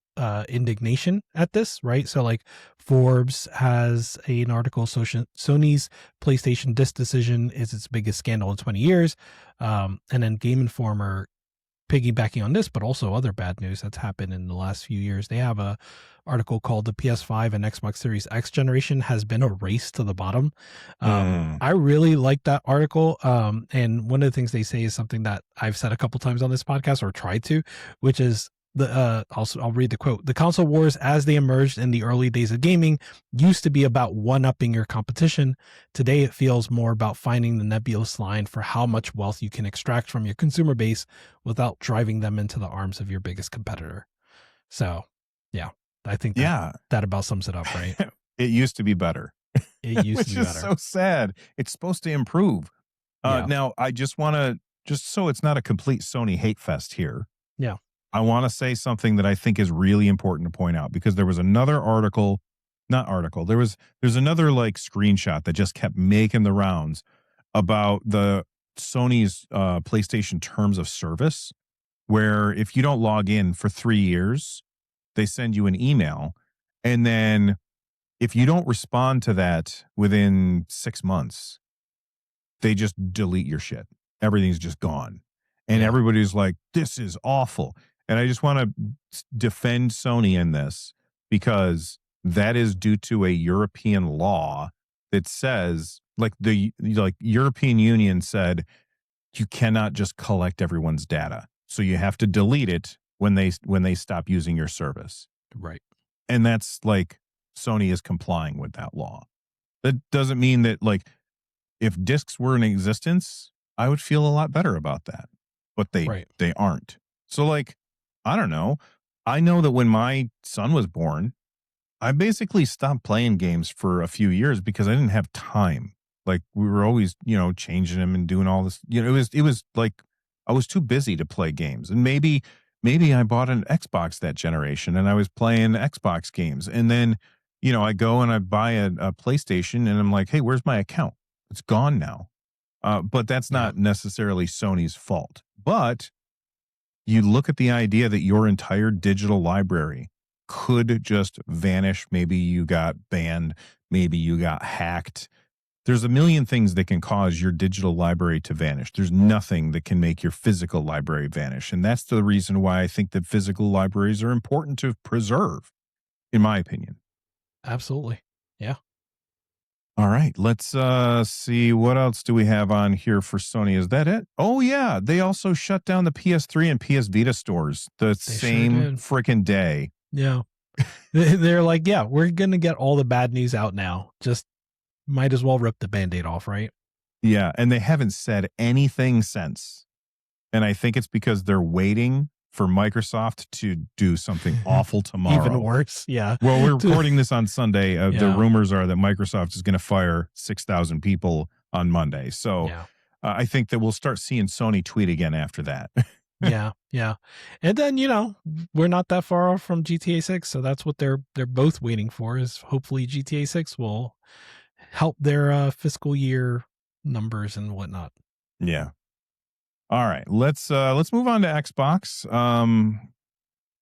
indignation at this, right? So like Forbes has an article, Sony's PlayStation disc decision is its biggest scandal in 20 years. And then Game Informer, piggybacking on this, but also other bad news that's happened in the last few years. They have a article called the PS5 and Xbox Series X generation has been a race to the bottom. I really like that article. And one of the things they say is something that I've said a couple times on this podcast, or tried to, which is I'll read the quote. The console wars as they emerged in the early days of gaming used to be about one-upping your competition. Today, it feels more about finding the nebulous line for how much wealth you can extract from your consumer base without driving them into the arms of your biggest competitor. So, yeah, I think that about sums it up, right? It used to be better. It used to be better. Which is so sad. It's supposed to improve. Now, I just want to, just so it's not a complete Sony hate fest here. Yeah. I want to say something that I think is really important to point out, because there was another there's another like screenshot that just kept making the rounds about the Sony's PlayStation terms of service, where if you don't log in for 3 years, they send you an email. And then if you don't respond to that within 6 months, they just delete your shit. Everything's just gone. And everybody's like, this is awful. And I just want to defend Sony in this, because that is due to a European law that says, like the European Union said, you cannot just collect everyone's data. So you have to delete it when they stop using your service. Right. And that's like, Sony is complying with that law. That doesn't mean that, like, if discs were in existence, I would feel a lot better about that. But they aren't. So like, I don't know. I know that when my son was born, I basically stopped playing games for a few years because I didn't have time. Like, we were always, changing them and doing all this. It was like I was too busy to play games. And maybe I bought an Xbox that generation and I was playing Xbox games. And then, I go and I buy a PlayStation and I'm like, hey, where's my account? It's gone now. But that's not necessarily Sony's fault. But you look at the idea that your entire digital library could just vanish. Maybe you got banned. Maybe you got hacked. There's a million things that can cause your digital library to vanish. There's nothing that can make your physical library vanish. And that's the reason why I think that physical libraries are important to preserve, in my opinion. Absolutely. Yeah. All right, let's see what else do we have on here for Sony. Is that it? Oh yeah, they also shut down the PS3 and PS Vita stores the same freaking day. Yeah. They're like, yeah, we're going to get all the bad news out now. Just might as well rip the Band-Aid off, right? Yeah, and they haven't said anything since. And I think it's because they're waiting for Microsoft to do something awful tomorrow. Even worse, yeah. Well, we're recording this on Sunday. The rumors are that Microsoft is going to fire 6,000 people on Monday. So I think that we'll start seeing Sony tweet again after that. Yeah. And then, we're not that far off from GTA 6. So that's what they're both waiting for, is hopefully GTA 6 will help their fiscal year numbers and whatnot. Yeah. All right, let's move on to Xbox.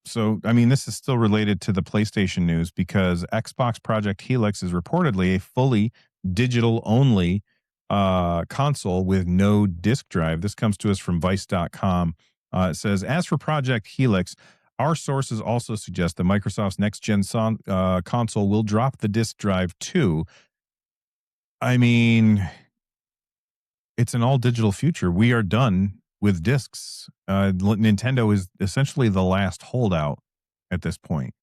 So, I mean, this is still related to the PlayStation news because Xbox Project Helix is reportedly a fully digital-only console with no disk drive. This comes to us from Vice.com. It says, as for Project Helix, our sources also suggest that Microsoft's next-gen console will drop the disk drive too. I mean, it's an all-digital future. We are done with discs. Nintendo is essentially the last holdout at this point.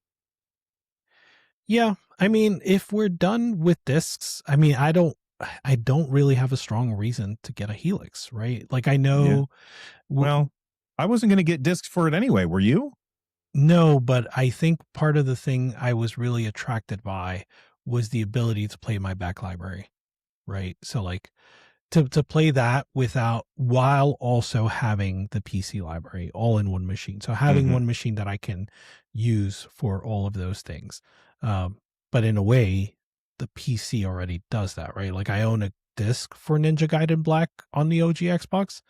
Yeah, I mean, if we're done with discs, I mean, I don't really have a strong reason to get a Helix, right? Like, I know. Yeah. Well, I wasn't going to get discs for it anyway. Were you? No, but I think part of the thing I was really attracted by was the ability to play my back library, right? So like to play that while also having the PC library all in one machine. So having one machine that I can use for all of those things. But in a way, the PC already does that, right? Like I own a disc for Ninja Gaiden Black on the OG Xbox,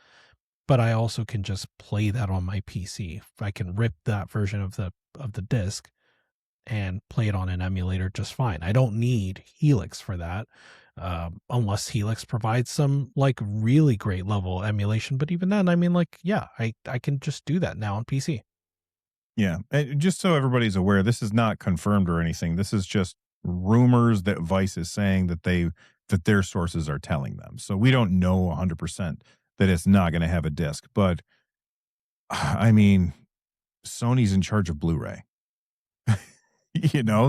but I also can just play that on my PC. I can rip that version of the disc and play it on an emulator just fine. I don't need Helix for that, unless Helix provides some like really great level emulation. But even then, I mean, like, yeah, I can just do that now on PC. Yeah, and just so everybody's aware, this is not confirmed or anything. This is just rumors that Vice is saying that their sources are telling them. So we don't know 100% that it's not going to have a disc. But I mean, Sony's in charge of Blu-ray.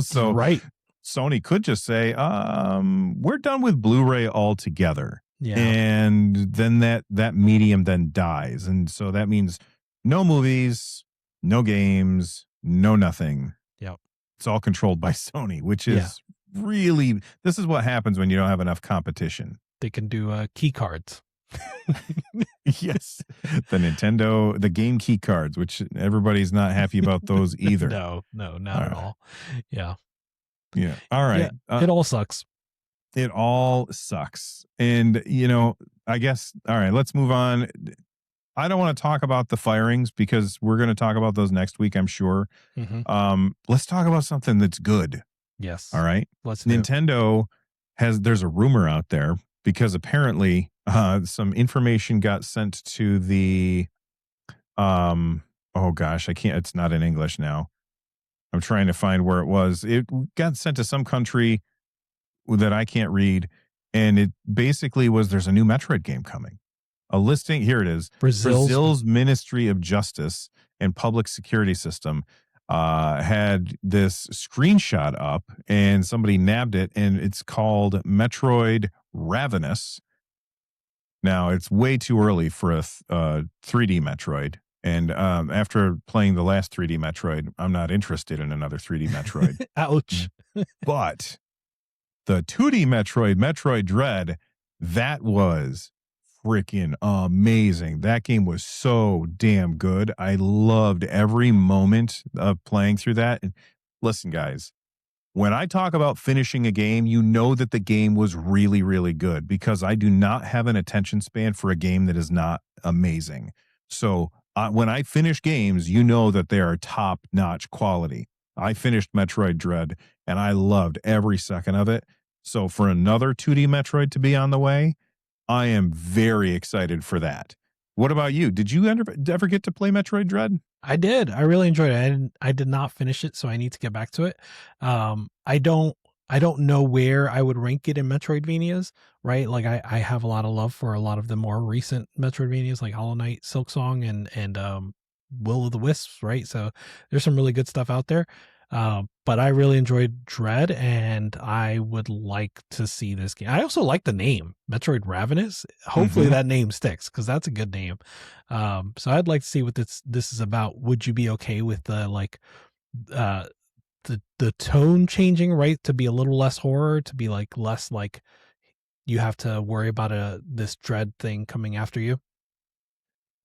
So right. Sony could just say, we're done with Blu-ray altogether. Yeah. And then that medium then dies. And so that means no movies, no games, no nothing. Yep. It's all controlled by Sony, which is really, this is what happens when you don't have enough competition. They can do key cards. Yes. The game key cards, which everybody's not happy about those either. No, not at all. Yeah. Yeah. All right. Yeah, it all sucks. It all sucks. And, I guess, all right, let's move on. I don't want to talk about the firings because we're going to talk about those next week, I'm sure. Let's talk about something that's good. Yes. All right. Nintendo there's a rumor out there because apparently some information got sent to the, oh gosh, it's not in English now. I'm trying to find where it was. It got sent to some country that I can't read. And it basically was, there's a new Metroid game coming. A listing, here it is. Brazil's Ministry of Justice and Public Security System had this screenshot up and somebody nabbed it, and it's called Metroid Ravenous. Now, it's way too early for a 3D Metroid. And after playing the last 3D Metroid, I'm not interested in another 3D Metroid. Ouch. But the 2D Metroid Dread, that was freaking amazing. That game was so damn good. I loved every moment of playing through that. And listen, guys, when I talk about finishing a game, you know that the game was really, really good because I do not have an attention span for a game that is not amazing. So when I finish games, you know that they are top notch quality. I finished Metroid Dread and I loved every second of it. So for another 2D Metroid to be on the way, I am very excited for that. What about you? Did you ever get to play Metroid Dread? I did. I really enjoyed it. I did not finish it, so I need to get back to it. I don't know where I would rank it in Metroidvanias, right? Like I have a lot of love for a lot of the more recent Metroidvanias like Hollow Knight, Silksong, and Will of the Wisps, right? So there's some really good stuff out there. But I really enjoyed Dread, and I would like to see this game. I also like the name Metroid Ravenous. Hopefully that name sticks because that's a good name. So I'd like to see what this is about. Would you be okay with the uh the tone changing, right, to be a little less horror, to be like less like you have to worry about this dread thing coming after you?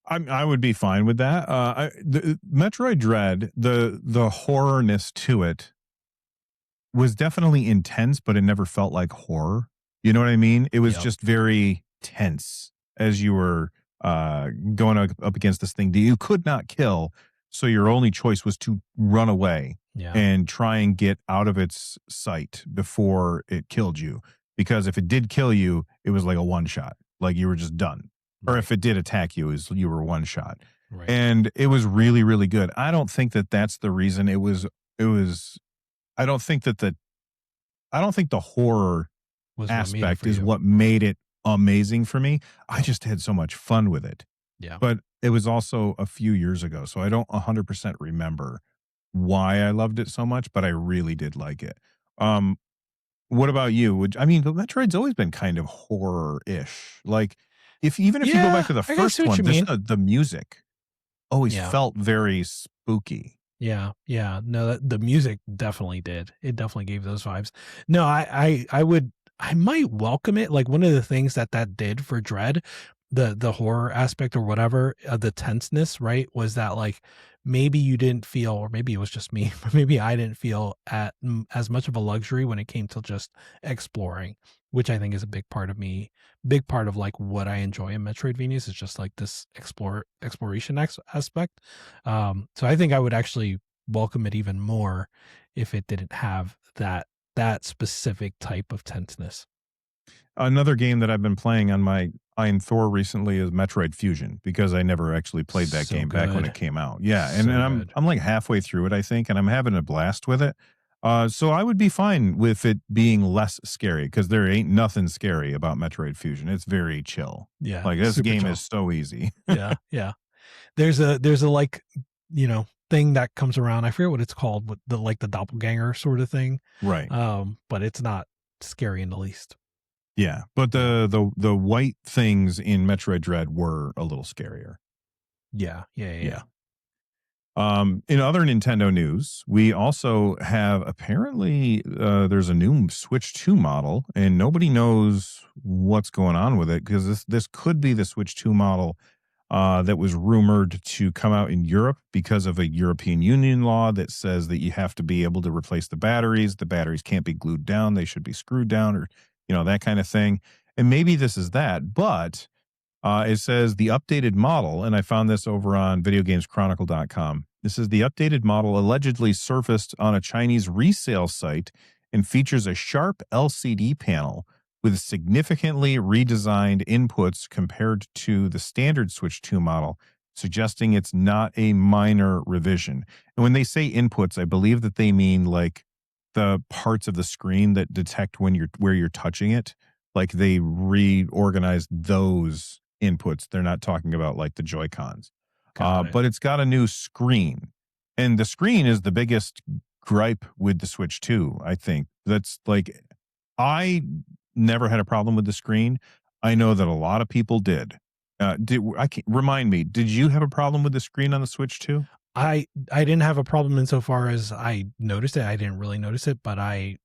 I would be fine with that. The Metroid Dread, the horrorness to it was definitely intense, but it never felt like horror. You know what I mean? It was Yep. just very tense as you were going up against this thing that you could not kill. So your only choice was to run away Yeah. and try and get out of its sight before it killed you. Because if it did kill you, it was like a one shot, like you were just done. Or Right. if it did attack you, you were one shot. Right. And it was really, really good. I don't think that that's the reason it was. I don't think that I don't think the horror Was what made it aspect for is you. what made it amazing for me. I just had so much fun with it. Yeah. But it was also a few years ago, so I don't 100% remember why I loved it so much, but I really did like it. Um, what about you? I mean, but Metroid's always been kind of horror-ish. Like, even if you go back Yeah, to the I can see first what one, you this mean. the music always Yeah. felt very spooky. Yeah, yeah. No, the music definitely did. It definitely gave those vibes. No, I might welcome it. Like one of the things that did for Dread, the horror aspect or whatever, the tenseness, right, was that like maybe you didn't feel, or maybe it was just me, but maybe I didn't feel as much of a luxury when it came to just exploring, which I think is a big part of me, big part of like what I enjoy in Metroidvanias is just like this exploration aspect. So I think I would actually welcome it even more if it didn't have that specific type of tenseness. Another game that I've been playing on my Iron Thor recently is Metroid Fusion because I never actually played that So game back when it good. came out. Yeah, and So I'm good. I'm like halfway through it, I think, and I'm having a blast with it. So I would be fine with it being less scary because there ain't nothing scary about Metroid Fusion. It's very chill. Yeah, Like this super game chill. is so easy. Yeah, yeah. There's a like, thing that comes around. I forget what it's called, with the like the doppelganger sort of thing. Right. But it's not scary in the least. Yeah, but Yeah. the white things in Metroid Dread were a little scarier. Yeah, yeah, yeah, yeah. Yeah. In other Nintendo news, we also have apparently there's a new Switch 2 model, and nobody knows what's going on with it because this could be the Switch 2 model that was rumored to come out in Europe because of a European Union law that says that you have to be able to replace the batteries. The batteries can't be glued down; they should be screwed down, or that kind of thing. And maybe this is that, but it says the updated model, and I found this over on videogameschronicle.com. This is the updated model allegedly surfaced on a Chinese resale site and features a sharp LCD panel with significantly redesigned inputs compared to the standard Switch 2 model, suggesting it's not a minor revision. And when they say inputs, I believe that they mean like the parts of the screen that detect where you're touching it. Like they reorganized those inputs. They're not talking about like the Joy Cons. Got it. But it's got a new screen, and the screen is the biggest gripe with the Switch 2. I think that's like I never had a problem with the screen. I know that a lot of people did. Remind me? Did you have a problem with the screen on the Switch 2? I didn't have a problem insofar as I noticed it. I didn't really notice it, but I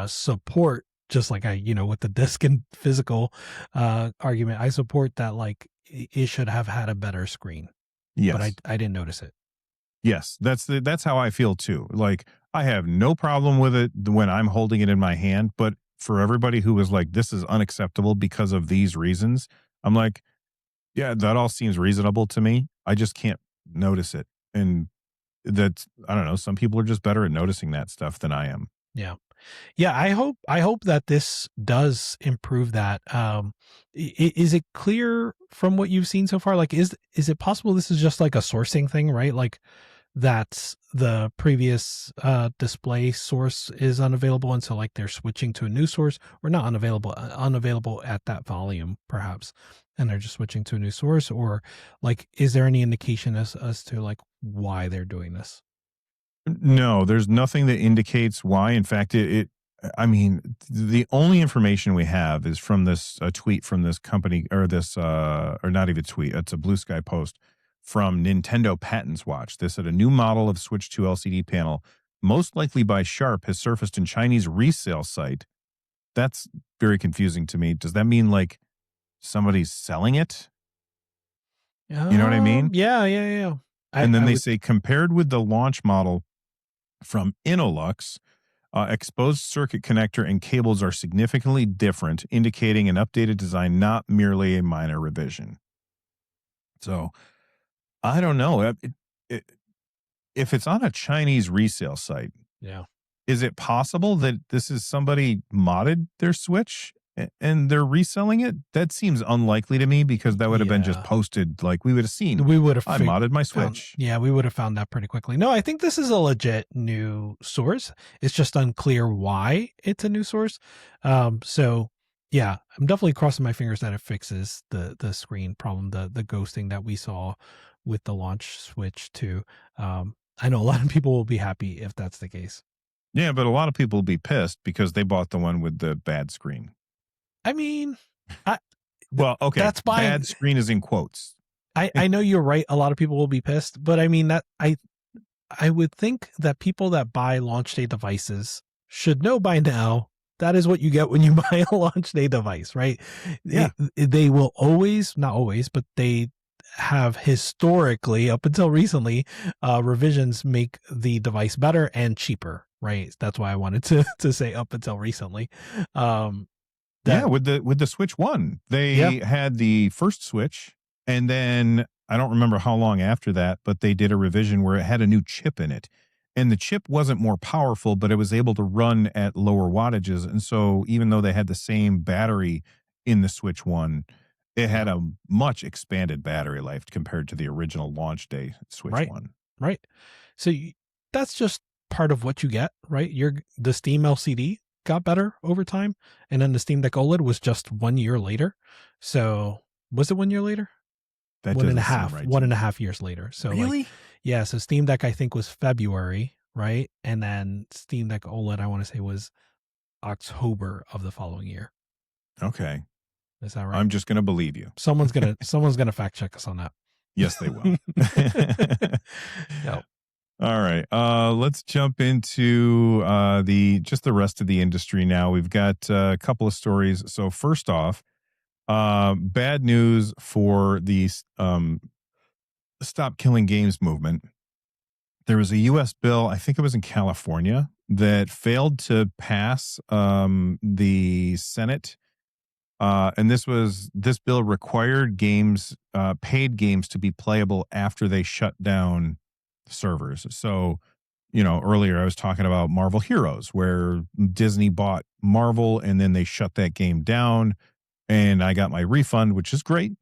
support, just like with the disc and physical argument, I support that like it should have had a better screen. But I Yes. I didn't notice it. Yes, that's how I feel too. Like I have no problem with it when I'm holding it in my hand, but for everybody who was like this is unacceptable because of these reasons, I'm like, yeah, that all seems reasonable to me. I just can't notice it. And that's, I don't know, some people are just better at noticing that stuff than I am. Yeah. Yeah, I hope that this does improve that. Is it clear from what you've seen so far? Like, is it possible this is just like a sourcing thing, right? Like that the previous display source is unavailable, and so like they're switching to a new source, or not unavailable at that volume, perhaps, and they're just switching to a new source, or like, is there any indication as to like why they're doing this? No, there's nothing that indicates why. In fact, I mean, the only information we have is from this a tweet from this company, or this, or not even tweet. It's a Blue Sky post from Nintendo Patents Watch. This said a new model of Switch 2 LCD panel, most likely by Sharp, has surfaced in Chinese resale site. That's very confusing to me. Does that mean like somebody's selling it? You know what I mean? Yeah, yeah, yeah. And then I they would. say compared with the launch model from Inolux, exposed circuit connector and cables are significantly different, indicating an updated design, not merely a minor revision. So I don't know. It, if it's on a Chinese resale site, Yeah. is it possible that this is somebody modded their Switch and they're reselling it? That seems unlikely to me, because that would have been just Yeah. posted. Like, we would have seen, We would have I modded my found, Switch. yeah, we would have found that pretty quickly. No, I think this is a legit new source. It's just unclear why it's a new source. So yeah, I'm definitely crossing my fingers that it fixes the screen problem, the ghosting that we saw with the launch Switch 2. I know a lot of people will be happy if that's the case. Yeah, but a lot of people will be pissed because they bought the one with the bad screen. I mean, I, Well, okay, that's buying. bad screen is in quotes. I know you're right. A lot of people will be pissed, but I mean that I would think that people that buy launch day devices should know by now that is what you get when you buy a launch day device, right? Yeah. They will always, not always, but they have historically, up until recently, revisions make the device better and cheaper, right? That's why I wanted to say up until recently. Yeah, with the Switch 1, they had the first Switch, and then I don't remember how long after that, but they did a revision where it had a new chip in it. And the chip wasn't more powerful, but it was able to run at lower wattages. And so even though they had the same battery in the Switch 1, it had a much expanded battery life compared to the original launch day Switch Right. 1. Right. So that's just part of what you get, right? The Steam LCD got better over time, and then the Steam Deck OLED was just 1 year later. So was it 1 year later? That One and a doesn't seem half, right. 1.5 years later. So Really? yeah. So Steam Deck I think was February, right? And then Steam Deck OLED I want to say was October of the following year. Okay. Is that right? I'm just going to believe you. someone's gonna fact check us on that. Yes, they will. Yep. All right. Let's jump into the rest of the industry now. We've got a couple of stories. So first off, bad news for the Stop Killing Games movement. There was a U.S. bill, I think it was in California, that failed to pass the Senate. And this bill required games, paid games, to be playable after they shut down servers. So, earlier I was talking about Marvel Heroes, where Disney bought Marvel and then they shut that game down, and I got my refund, which is great.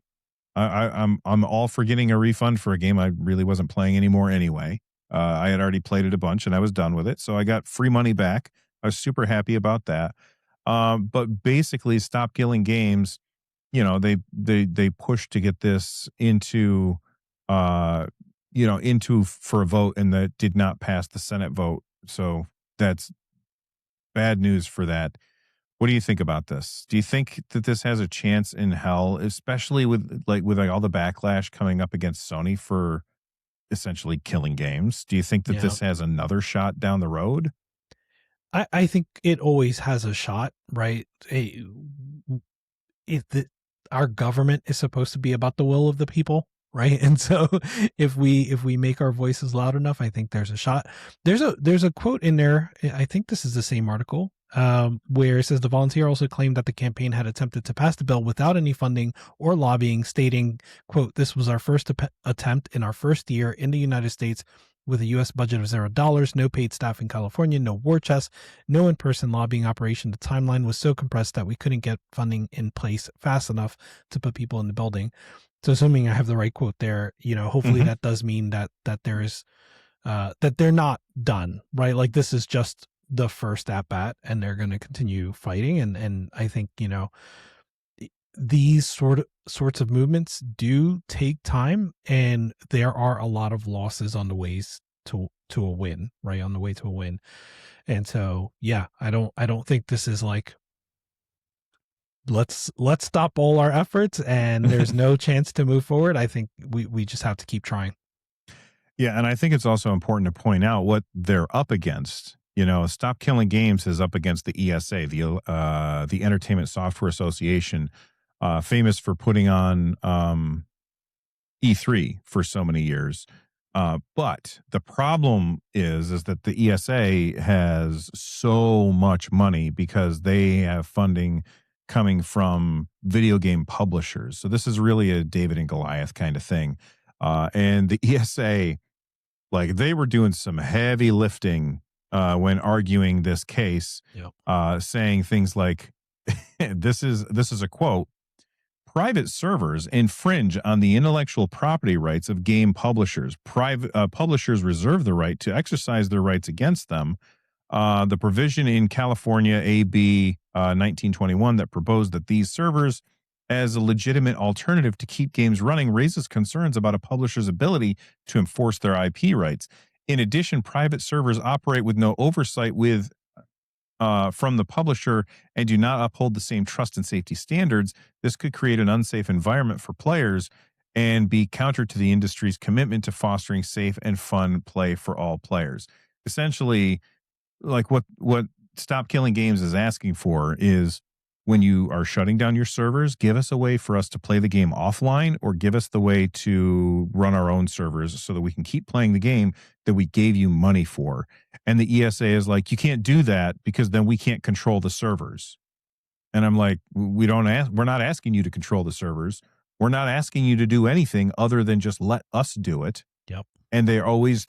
I'm all for getting a refund for a game I really wasn't playing anymore anyway. I had already played it a bunch and I was done with it, so I got free money back. I was super happy about that. But basically, Stop Killing Games, they pushed to get this into for a vote, and that did not pass the Senate vote. So that's bad news for that. What do you think about this? Do you think that this has a chance in hell, especially with all the backlash coming up against Sony for essentially killing games? Do you think that this has another shot down the road? I think it always has a shot, right? Our government is supposed to be about the will of the people, right? And so if we make our voices loud enough, I think there's a shot. There's a quote in there. I think this is the same article, where it says the volunteer also claimed that the campaign had attempted to pass the bill without any funding or lobbying, stating, quote, "This was our first attempt in our first year in the United States with a U.S. budget of $0, no paid staff in California, no war chest, no in-person lobbying operation. The timeline was so compressed that we couldn't get funding in place fast enough to put people in the building." So assuming I have the right quote there, hopefully that does mean that there is that they're not done, right? Like this is just the first at bat and they're going to continue fighting. And I think, these sorts of movements do take time, and there are a lot of losses on the ways to a win, right? On the way to a win. And so, yeah, I don't think this is like, let's stop all our efforts and there's no chance to move forward. I think we just have to keep trying. Yeah, and I think it's also important to point out what they're up against. Stop Killing Games is up against the ESA, the Entertainment Software Association, famous for putting on E3 for so many years. But the problem is that the ESA has so much money because they have funding coming from video game publishers. So this is really a David and Goliath kind of thing. And the ESA, like, they were doing some heavy lifting when arguing this case, saying things like, this is a quote: "Private servers infringe on the intellectual property rights of game publishers. Private publishers reserve the right to exercise their rights against them. The provision in California AB 1921 that proposed that these servers as a legitimate alternative to keep games running raises concerns about a publisher's ability to enforce their IP rights. In addition, private servers operate with no oversight from the publisher and do not uphold the same trust and safety standards. This could create an unsafe environment for players and be counter to the industry's commitment to fostering safe and fun play for all players." Essentially, like what Stop Killing Games is asking for is, when you are shutting down your servers, give us a way for us to play the game offline, or give us the way to run our own servers so that we can keep playing the game that we gave you money for. And the ESA is like, you can't do that because then we can't control the servers. And I'm like, we're not asking you to control the servers. We're not asking you to do anything other than just let us do it. Yep. And they're always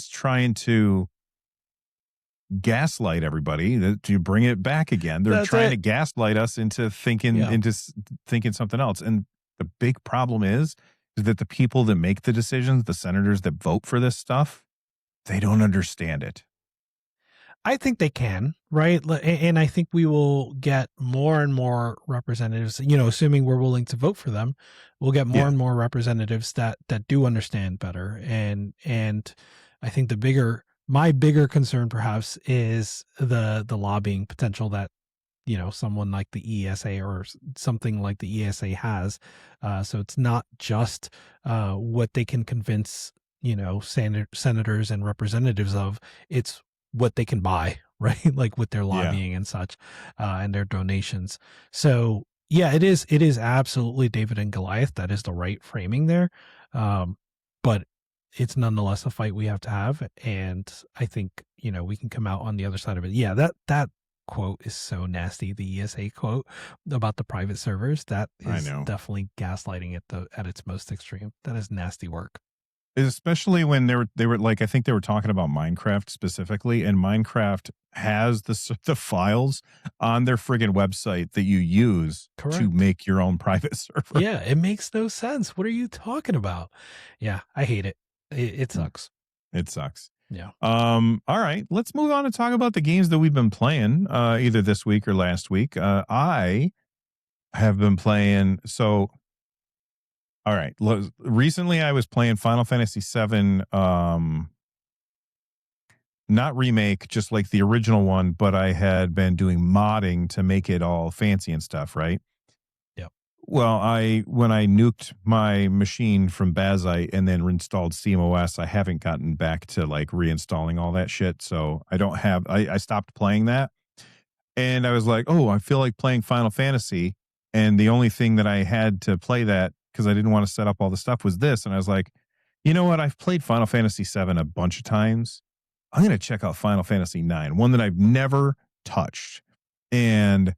trying to gaslight everybody to bring it back again. They're trying to gaslight us into thinking something else. And the big problem is that the people that make the decisions, the senators that vote for this stuff, they don't understand it. I think they can, right? And I think we will get more and more representatives, assuming we're willing to vote for them, we'll get more and more representatives that do understand better. And I think my bigger concern perhaps is the lobbying potential that, someone like the ESA or something like the ESA has. So it's not just what they can convince, senators and representatives of, it's what they can buy, right? Like with their lobbying and such, and their donations. So yeah, it is absolutely David and Goliath. That is the right framing there. But it's nonetheless a fight we have to have. And I think, we can come out on the other side of it. Yeah, that quote is so nasty. The ESA quote about the private servers, that is definitely gaslighting at its most extreme. That is nasty work. Especially when they were like, I think they were talking about Minecraft specifically, and Minecraft has the files on their friggin' website that you use to make your own private server. Yeah, it makes no sense. What are you talking about? Yeah, I hate it. It sucks. It sucks. Yeah. All right, let's move on and talk about the games that we've been playing either this week or last week. I have been playing all right. Recently, I was playing Final Fantasy VII, not remake, just like the original one, but I had been doing modding to make it all fancy and stuff, right? Yeah. Well, when I nuked my machine from Bazzite and then reinstalled SteamOS, I haven't gotten back to like reinstalling all that shit. So I stopped playing that. And I was like, oh, I feel like playing Final Fantasy. And the only thing that I had to play that because I didn't want to set up all the stuff, was this. And I was like, you know what? I've played Final Fantasy VII a bunch of times. I'm going to check out Final Fantasy IX, one that I've never touched. And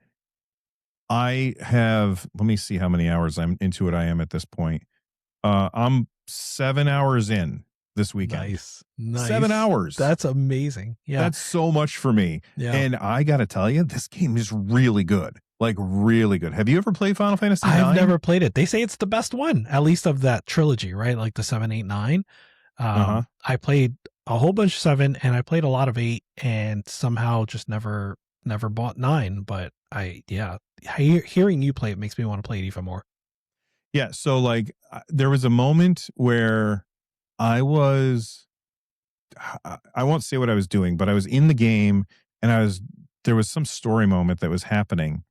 I have, let me see how many hours I'm into it. I am at this point. I'm 7 hours in this weekend. Nice. 7 hours. That's amazing. Yeah. That's so much for me. Yeah. And I got to tell you, this game is really good. Like really good. Have you ever played Final Fantasy IX? I've never played it. They say it's the best one, at least of that trilogy, right? Like the 7, 8, 9. I played a whole bunch of 7 and I played a lot of 8 and somehow just never bought 9. But hearing you play it makes me want to play it even more. Yeah. So like there was a moment where I won't say what I was doing, but I was in the game and there was some story moment that was happening.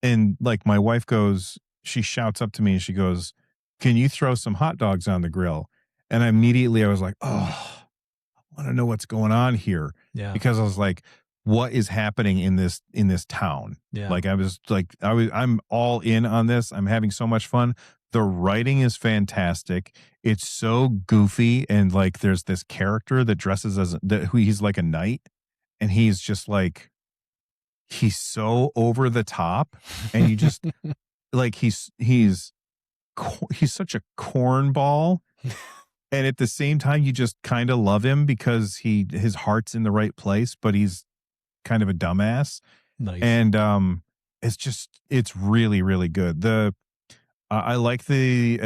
And like my wife she shouts up to me and she goes, "Can you throw some hot dogs on the grill?" And I was like, oh, I want to know what's going on here. Yeah. Because I was like, what is happening in this town? Yeah. Like I'm all in on this. I'm having so much fun. The writing is fantastic. It's so goofy. And like, there's this character that dresses he's like a knight and he's just like, he's so over the top and you just like, he's such a cornball. And at the same time, you just kind of love him because his heart's in the right place, but he's kind of a dumbass. Nice. And it's really, really good. I like the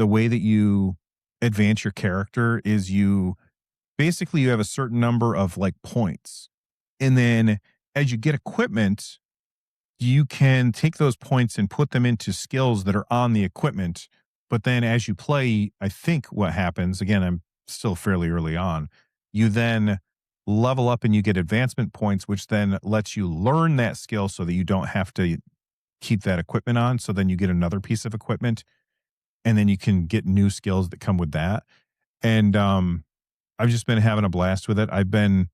way that you advance your character is you have a certain number of like points. And then as you get equipment, you can take those points and put them into skills that are on the equipment. But then as you play, I think what happens, again, I'm still fairly early on, you then level up and you get advancement points, which then lets you learn that skill so that you don't have to keep that equipment on. So then you get another piece of equipment and then you can get new skills that come with that. And I've just been having a blast with it. I've been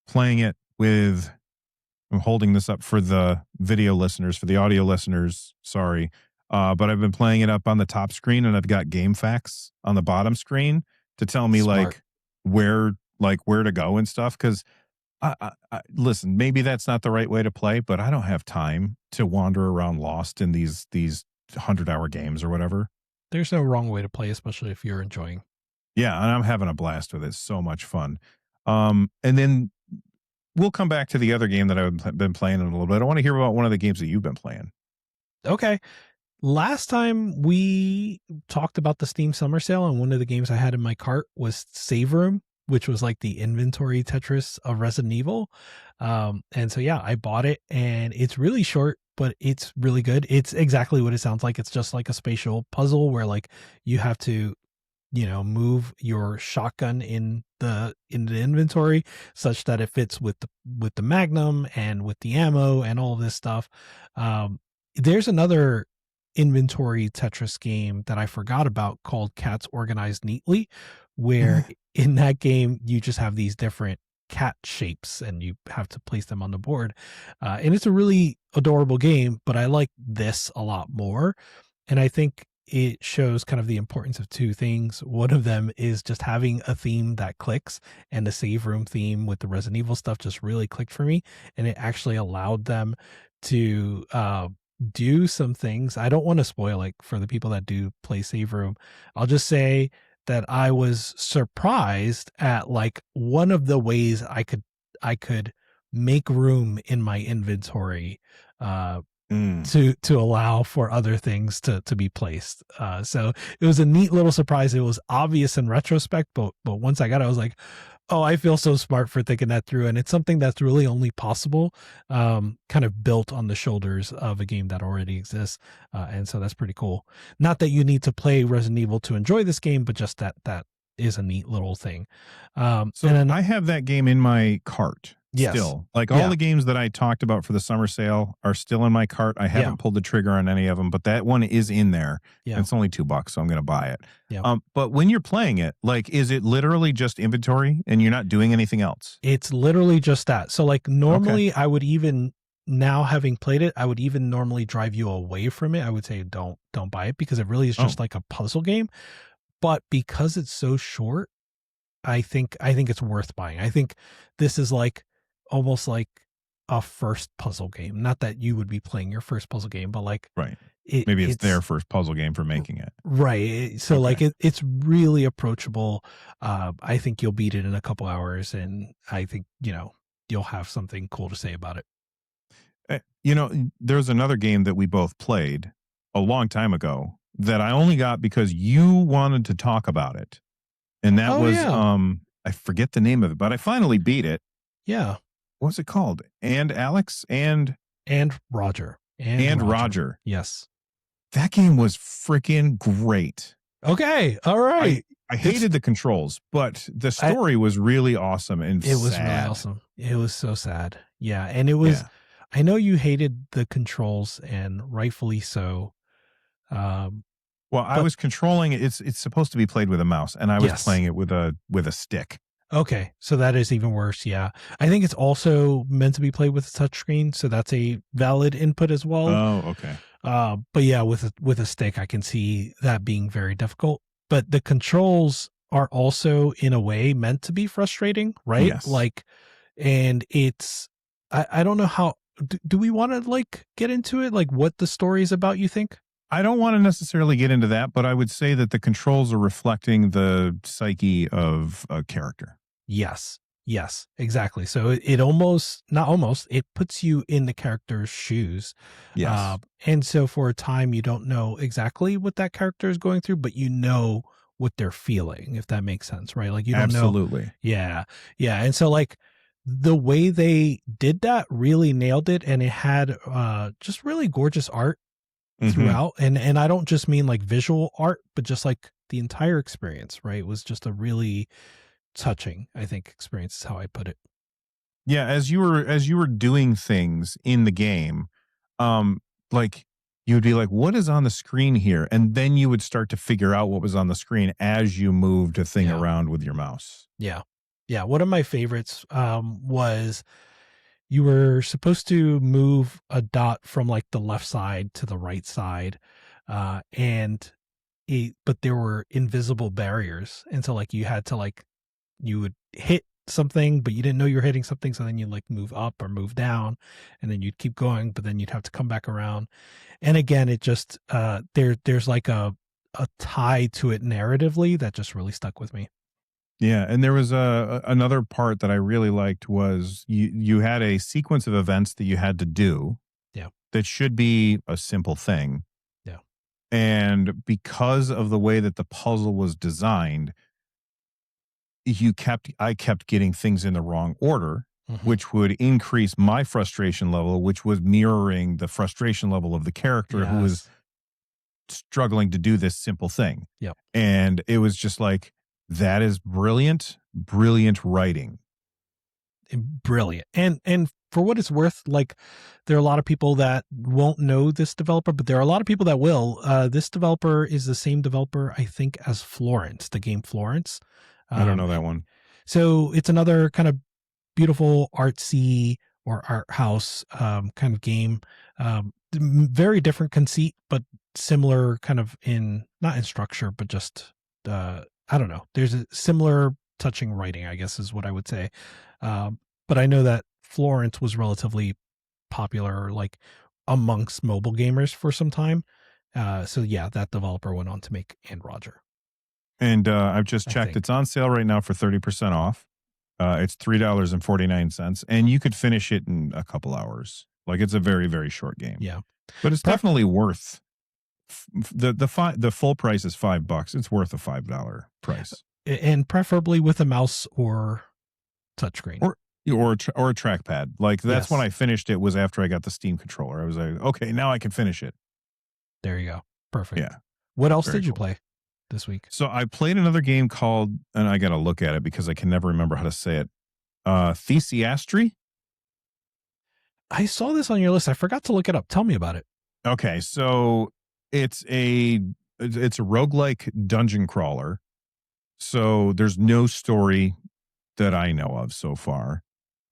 playing it I'm holding this up for the video listeners, for the audio listeners, sorry. But I've been playing it up on the top screen and I've got game facts on the bottom screen to tell me Smart. where to go and stuff. Cause I listen, maybe that's not the right way to play, but I don't have time to wander around lost in these 100-hour games or whatever. There's no wrong way to play, especially if you're enjoying. Yeah. And I'm having a blast with it. So much fun. And then we'll come back to the other game that I've been playing in a little bit. I want to hear about one of the games that you've been playing. Okay. Last time we talked about the Steam Summer Sale, and one of the games I had in my cart was Save Room, which was like the inventory Tetris of Resident Evil. And so, yeah, I bought it and it's really short, but it's really good. It's exactly what it sounds like. It's just like a spatial puzzle where like you have to, move your shotgun in the inventory such that it fits with the Magnum and with the ammo and all this stuff. There's another inventory Tetris game that I forgot about called Cats Organized Neatly, where in that game you just have these different cat shapes and you have to place them on the board. And it's a really adorable game, but I like this a lot more. And I think it shows kind of the importance of two things. One of them is just having a theme that clicks, and the Save Room theme with the Resident Evil stuff just really clicked for me. And it actually allowed them to do some things. I don't want to spoil like for the people that do play Save Room. I'll just say that I was surprised at like one of the ways I could make room in my inventory to allow for other things to be placed. So it was a neat little surprise. It was obvious in retrospect, but once I got it, I was like, oh, I feel so smart for thinking that through. And it's something that's really only possible, kind of built on the shoulders of a game that already exists. And so that's pretty cool. Not that you need to play Resident Evil to enjoy this game, but just that is a neat little thing. So and then I have that game in my cart. Yes. Still, like all the games that I talked about for the summer sale are still in my cart. I haven't pulled the trigger on any of them, but that one is in there. Yeah. And it's only $2, so I'm going to buy it. Yeah. But when you're playing it, like, is it literally just inventory and you're not doing anything else? It's literally just that. So like normally I would even now having played it, I would even normally drive you away from it. I would say don't buy it because it really is just Oh, like a puzzle game. But because it's so short, I think it's worth buying. I think this is like almost like a first puzzle game. Not that you would be playing your first puzzle game, but like right. Maybe it's their it's first puzzle game for making it. right. So like Okay. it's really approachable. I think you'll beat it in a couple hours, and I think you'll have something cool to say about it. There's another game that we both played a long time ago that I only got because you wanted to talk about it. And that Oh was yeah, I forget the name of it, but I finally beat it. yeah. What's it called? And Alex And Roger. And and Roger. Roger. Yes. That game was freaking great. Okay. All right. I hated the controls, but the I story was really awesome and It was really sad. awesome. It was so sad. Yeah, and it was Yeah. I know you hated the controls and rightfully so. Um Well, I but was controlling it. It's supposed to be played with a mouse, and I was yes. playing it with a stick. Okay. So that is even worse. Yeah. I think it's also meant to be played with a touchscreen, so that's a valid input as well. Oh, okay. But yeah, with a stick I can see that being very difficult. But the controls are also in a way meant to be frustrating, right? Yes. Like and it's I don't know how do we want to like get into it, like what the story is about, you think? I don't want to necessarily get into that, but I would say that the controls are reflecting the psyche of a character. Yes, exactly. So it almost not almost it puts you in the character's shoes. Yes. And so for a time you don't know exactly what that character is going through, but you know what they're feeling, if that makes sense, right? Like you don't know. Absolutely. Yeah. Yeah. And so like the way they did that really nailed it, and it had just really gorgeous art Hmm. throughout. And I don't just mean like visual art, but just like the entire experience, right? It was just a really touching, I think, experience is how I put it. Yeah, as you were doing things in the game, um, like you would be like, "What is on the screen here?" And then you would start to figure out what was on the screen as you moved a thing Yeah. around with your mouse. Yeah. Yeah. One of my favorites was you were supposed to move a dot from like the left side to the right side. And but there were invisible barriers. And so like you had to like you would hit something, but you didn't know you were hitting something. So then you like move up or move down, and then you'd keep going, but then you'd have to come back around. And again, it just there's like a tie to it narratively that just really stuck with me. Yeah, and there was another part that I really liked was you had a sequence of events that you had to do Yeah. that should be a simple thing. Yeah. And because of the way that the puzzle was designed, I kept getting things in the wrong order, Hmm. which would increase my frustration level, which was mirroring the frustration level of the character who was Yes. struggling to do this simple thing. Yep. And it was just like, that is brilliant, brilliant writing. Brilliant. And for what it's worth, like there are a lot of people that won't know this developer, but there are a lot of people that will. This developer is the same developer, I think, as Florence, the game Florence. I don't know And that one. so it's another kind of beautiful artsy or art house kind of game. Very different conceit, but similar kind of in not in structure, but just I don't know. There's a similar touching writing, I guess, is what I would say. But I know that Florence was relatively popular, like amongst mobile gamers for some time. So yeah, that developer went on to make And Roger, And I've just I checked. think. It's on sale right now for 30% off. It's $3.49, and you could finish it in a couple hours. Like it's a very, very short game, Yeah. but it's Pref- definitely worth the full price is $5. It's worth a $5 price, and preferably with a mouse or touchscreen. or a trackpad. Like that's when Yes. I finished it. Was after I got the Steam controller. I was like, okay, now I can finish it. There you go. Perfect. Yeah, What else very did you cool. play this week? So I played another game called, and I got to look at it because I can never remember how to say it. Thysiastery. I saw this on your list. I forgot to look it up. Tell me about it. Okay, so it's a roguelike dungeon crawler. So there's no story that I know of so far.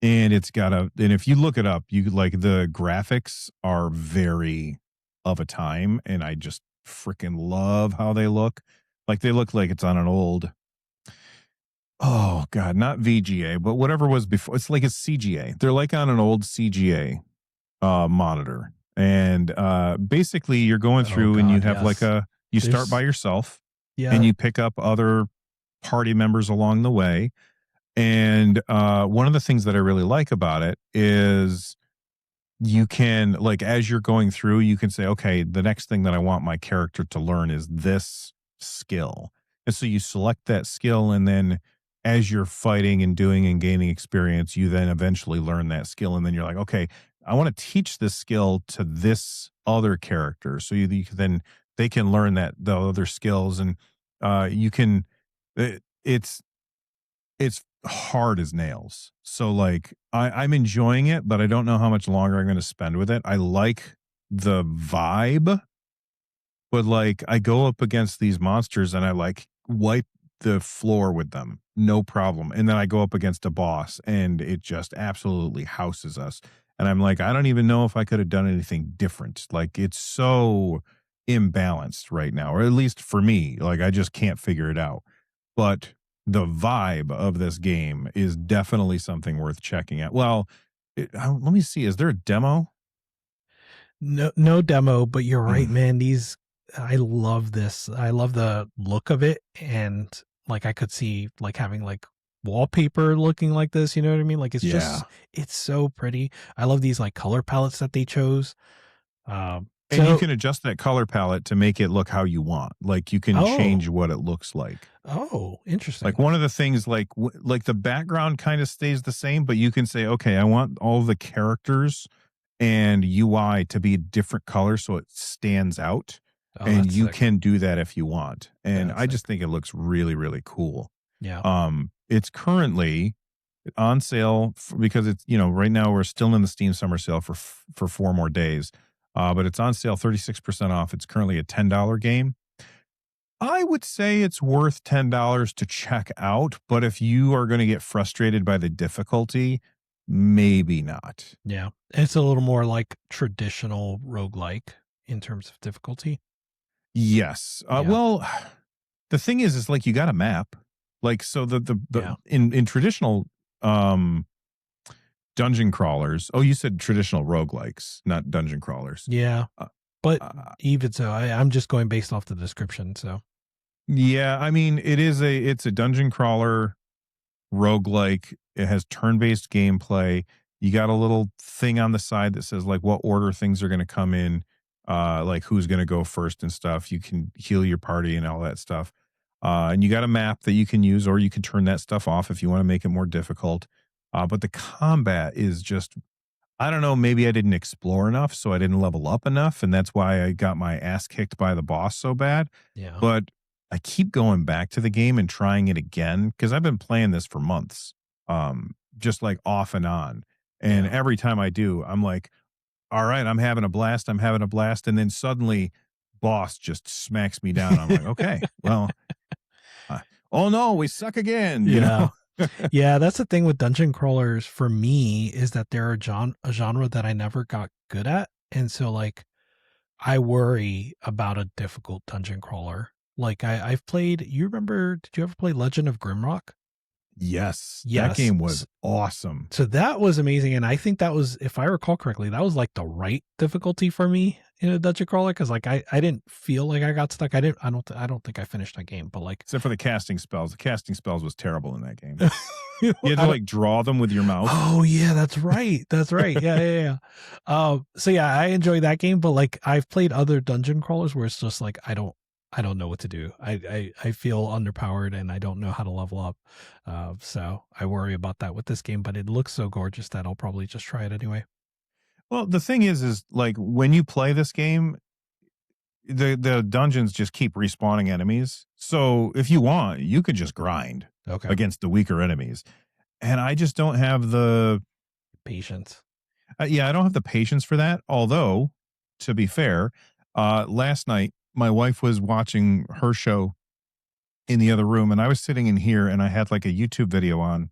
and and if you look it up, you like the graphics are very of a time, and I just freaking love how they look. Like they look like it's on an old, oh god, not VGA, but whatever was before. It's like a CGA. They're like on an old CGA monitor. And basically you're going Oh through and you God, have like yes. you start There's by yourself and yeah. you pick up other party members along the way. And one of the things that I really like about it is you can, like, as you're going through, you can say, okay, the next thing that I want my character to learn is this skill. And so you select that skill, and then as you're fighting and doing and gaining experience, you then eventually learn that skill. And then you're like, okay, I want to teach this skill to this other character. So you can then they can learn that the other skills, and you can, it's hard as nails. So like I'm enjoying it, but I don't know how much longer I'm going to spend with it. I like the vibe, but like I go up against these monsters and I like wipe the floor with them, no problem. And then I go up against a boss and it just absolutely houses us. And I'm like, I don't even know if I could have done anything different. Like it's so imbalanced right now, or at least for me, like I just can't figure it out. But the vibe of this game is definitely something worth checking out. Well, let me see. Is there a demo? no demo, but you're right, Mm, man. These I love this. I love the look of it, and like I could see like having like wallpaper looking like this, you know what I mean? Like yeah. it's so pretty. I love these like color palettes that they chose. And you So can adjust that color palette to make it look how you want. Like you can oh, change what it looks like. interesting. Like one of the things, like like the background kind of stays the same, but you can say, okay, I want all the characters and UI to be a different color so it stands out. Oh, And that's you sick. can do that if you want. And That's I sick. just think it looks really, really cool. Yeah. It's currently on sale because it's, right now we're still in the Steam summer sale for 4 more days. But it's on sale 36% off. It's currently a $10 game. I would say it's worth $10 to check out, but if you are going to get frustrated by the difficulty, maybe not. Yeah. It's a little more like traditional roguelike in terms of difficulty. Yes. Yeah. Well, the thing is like you got a map. Like so the Yeah. in traditional um dungeon crawlers. Oh, you said traditional roguelikes, not dungeon crawlers. Yeah. Uh, But uh, even so, I'm just going based off the description. So yeah, I mean it's a dungeon crawler roguelike. It has turn-based gameplay. You got a little thing on the side that says like what order things are going to come in, like who's going to go first and stuff. You can heal your party and all that stuff. And you got a map that you can use, or you can turn that stuff off if you want to make it more difficult. But the combat is just, I don't know, maybe I didn't explore enough, so I didn't level up enough, and that's why I got my ass kicked by the boss so bad. yeah. But I keep going back to the game and trying it again because I've been playing this for months, just like off and on. And Yeah. every time I do, I'm like, all right, I'm having a blast. I'm having a blast. And then suddenly, boss just smacks me down. I'm like, okay, well, oh no, we suck again, Yeah. Yeah, that's the thing with dungeon crawlers for me is that they're a genre that I never got good at. And so like I worry about a difficult dungeon crawler. Like I've played, did you ever play Legend of Grimrock? Yes, that Yes. game was awesome. So that was amazing. And I think that was, if I recall correctly, that was like the right difficulty for me in a dungeon crawler. Cause like I didn't feel like I got stuck. I don't think I finished that game, but like Except for the casting spells. The casting spells was terrible in that game. I You had to don't, like draw them with your mouse. oh yeah, that's right. That's right. Yeah, yeah, yeah. So yeah, I enjoy that game, but like I've played other dungeon crawlers where it's just like I don't know what to do. I feel underpowered and I don't know how to level up. So I worry about that with this game, but it looks so gorgeous that I'll probably just try it anyway. Well, the thing is like when you play this game, the dungeons just keep respawning enemies. So if you want, you could just grind Okay. against the weaker enemies. And I just don't have the Patience. yeah, I don't have the patience for that. Although, to be fair, last night my wife was watching her show in the other room, and I was sitting in here, and I had like a YouTube video on,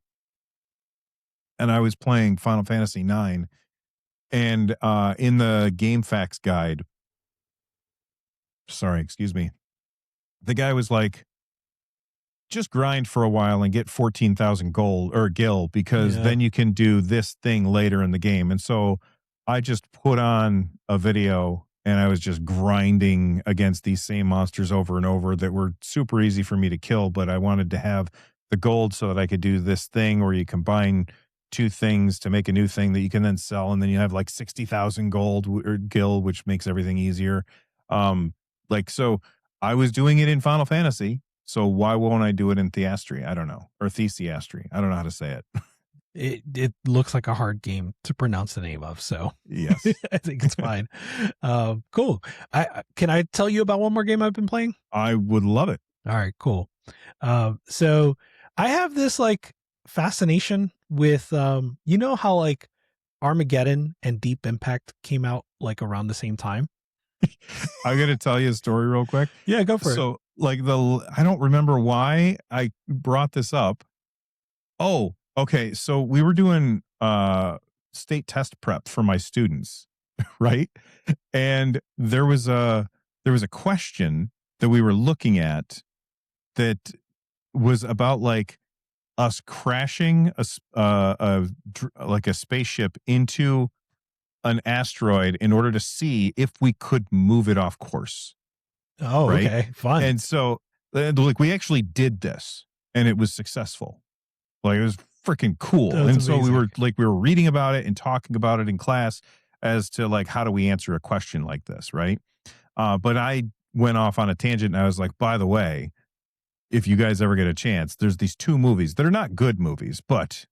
and I was playing Final Fantasy 9, and in the game facts guide, sorry, excuse me, the guy was like, just grind for a while and get 14,000 gold or gil, because then you can do this thing later in the game. And so I just put on a video and I was just grinding against these same monsters over and over that were super easy for me to kill, but I wanted to have the gold so that I could do this thing where you combine two things to make a new thing that you can then sell, and then you have like 60,000 gold or gil, which makes everything easier. So I was doing it in Final Fantasy, so why won't I do it in Thysiastery? I don't know. Or Thysiastery. I don't know how to say it. It looks like a hard game to pronounce the name of, so Yes. I think it's fine. Cool. Can I tell you about one more game I've been playing? I would love it. All right, cool. So I have this like fascination with you know how like Armageddon and Deep Impact came out like around the same time? I'm going to tell you a story real quick. Yeah, go for it. So like I don't remember why I brought this up. Oh, okay. So we were doing state test prep for my students, right? And there was a question that we were looking at that was about like us crashing like a spaceship into an asteroid in order to see if we could move it off course. Oh, right? okay. Fun. And so like we actually did this and it was successful. Like it was freaking cool. That's and so amazing. we were reading about it and talking about it in class as to like, how do we answer a question like this? Right. But I went off on a tangent and I was like, by the way, if you guys ever get a chance, there's these two movies that are not good movies, but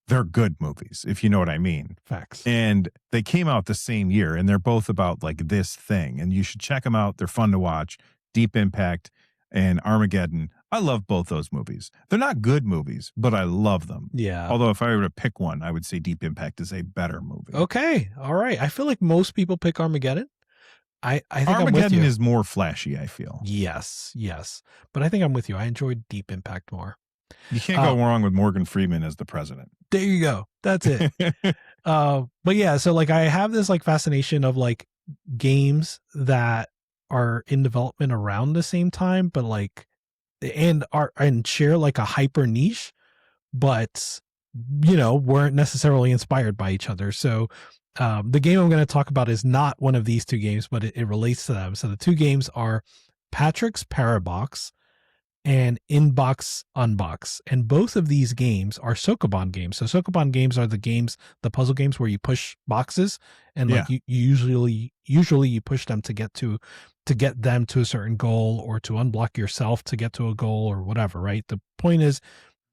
they're good movies, if you know what I mean. Facts. And they came out the same year and they're both about like this thing, and you should check them out. They're fun to watch. Deep Impact and Armageddon. I love both those movies. They're not good movies, but I love them. Yeah. Although if I were to pick one, I would say Deep Impact is a better movie. Okay. All right. I feel like most people pick Armageddon. I think Armageddon I'm with you. is more flashy, I feel. Yes. But I think I'm with you. I enjoyed Deep Impact more. You can't go wrong with Morgan Freeman as the president. There you go. That's it. But yeah, so like I have this like fascination of like games that are in development around the same time, but like and share like a hyper niche, but you know, weren't necessarily inspired by each other. So the game I'm going to talk about is not one of these two games, but it relates to them. So the two games are Patrick's Parabox and Inbox Unbox. And both of these games are Sokoban games. So Sokoban games are the puzzle games where you push boxes and like you usually you push them to get them to a certain goal, or to unblock yourself to get to a goal or whatever, right? The point is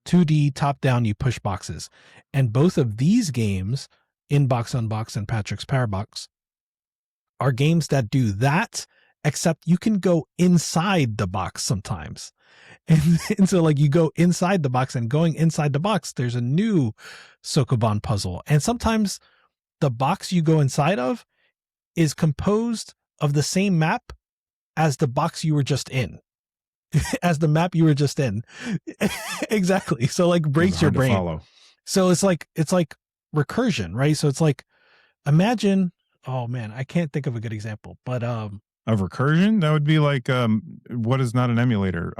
2D top down, you push boxes. And both of these games, Inbox Unbox and Patrick's Parabox, are games that do that, except you can go inside the box sometimes. And so like you go inside the box, and going inside the box, there's a new Sokoban puzzle. And sometimes the box you go inside of is composed of the same map as the box you were just in. As the map you were just in. Exactly. So like breaks your brain. Follow. So it's like recursion, right? So it's like, imagine, oh man, I can't think of a good example, but of recursion, that would be like what is not an emulator?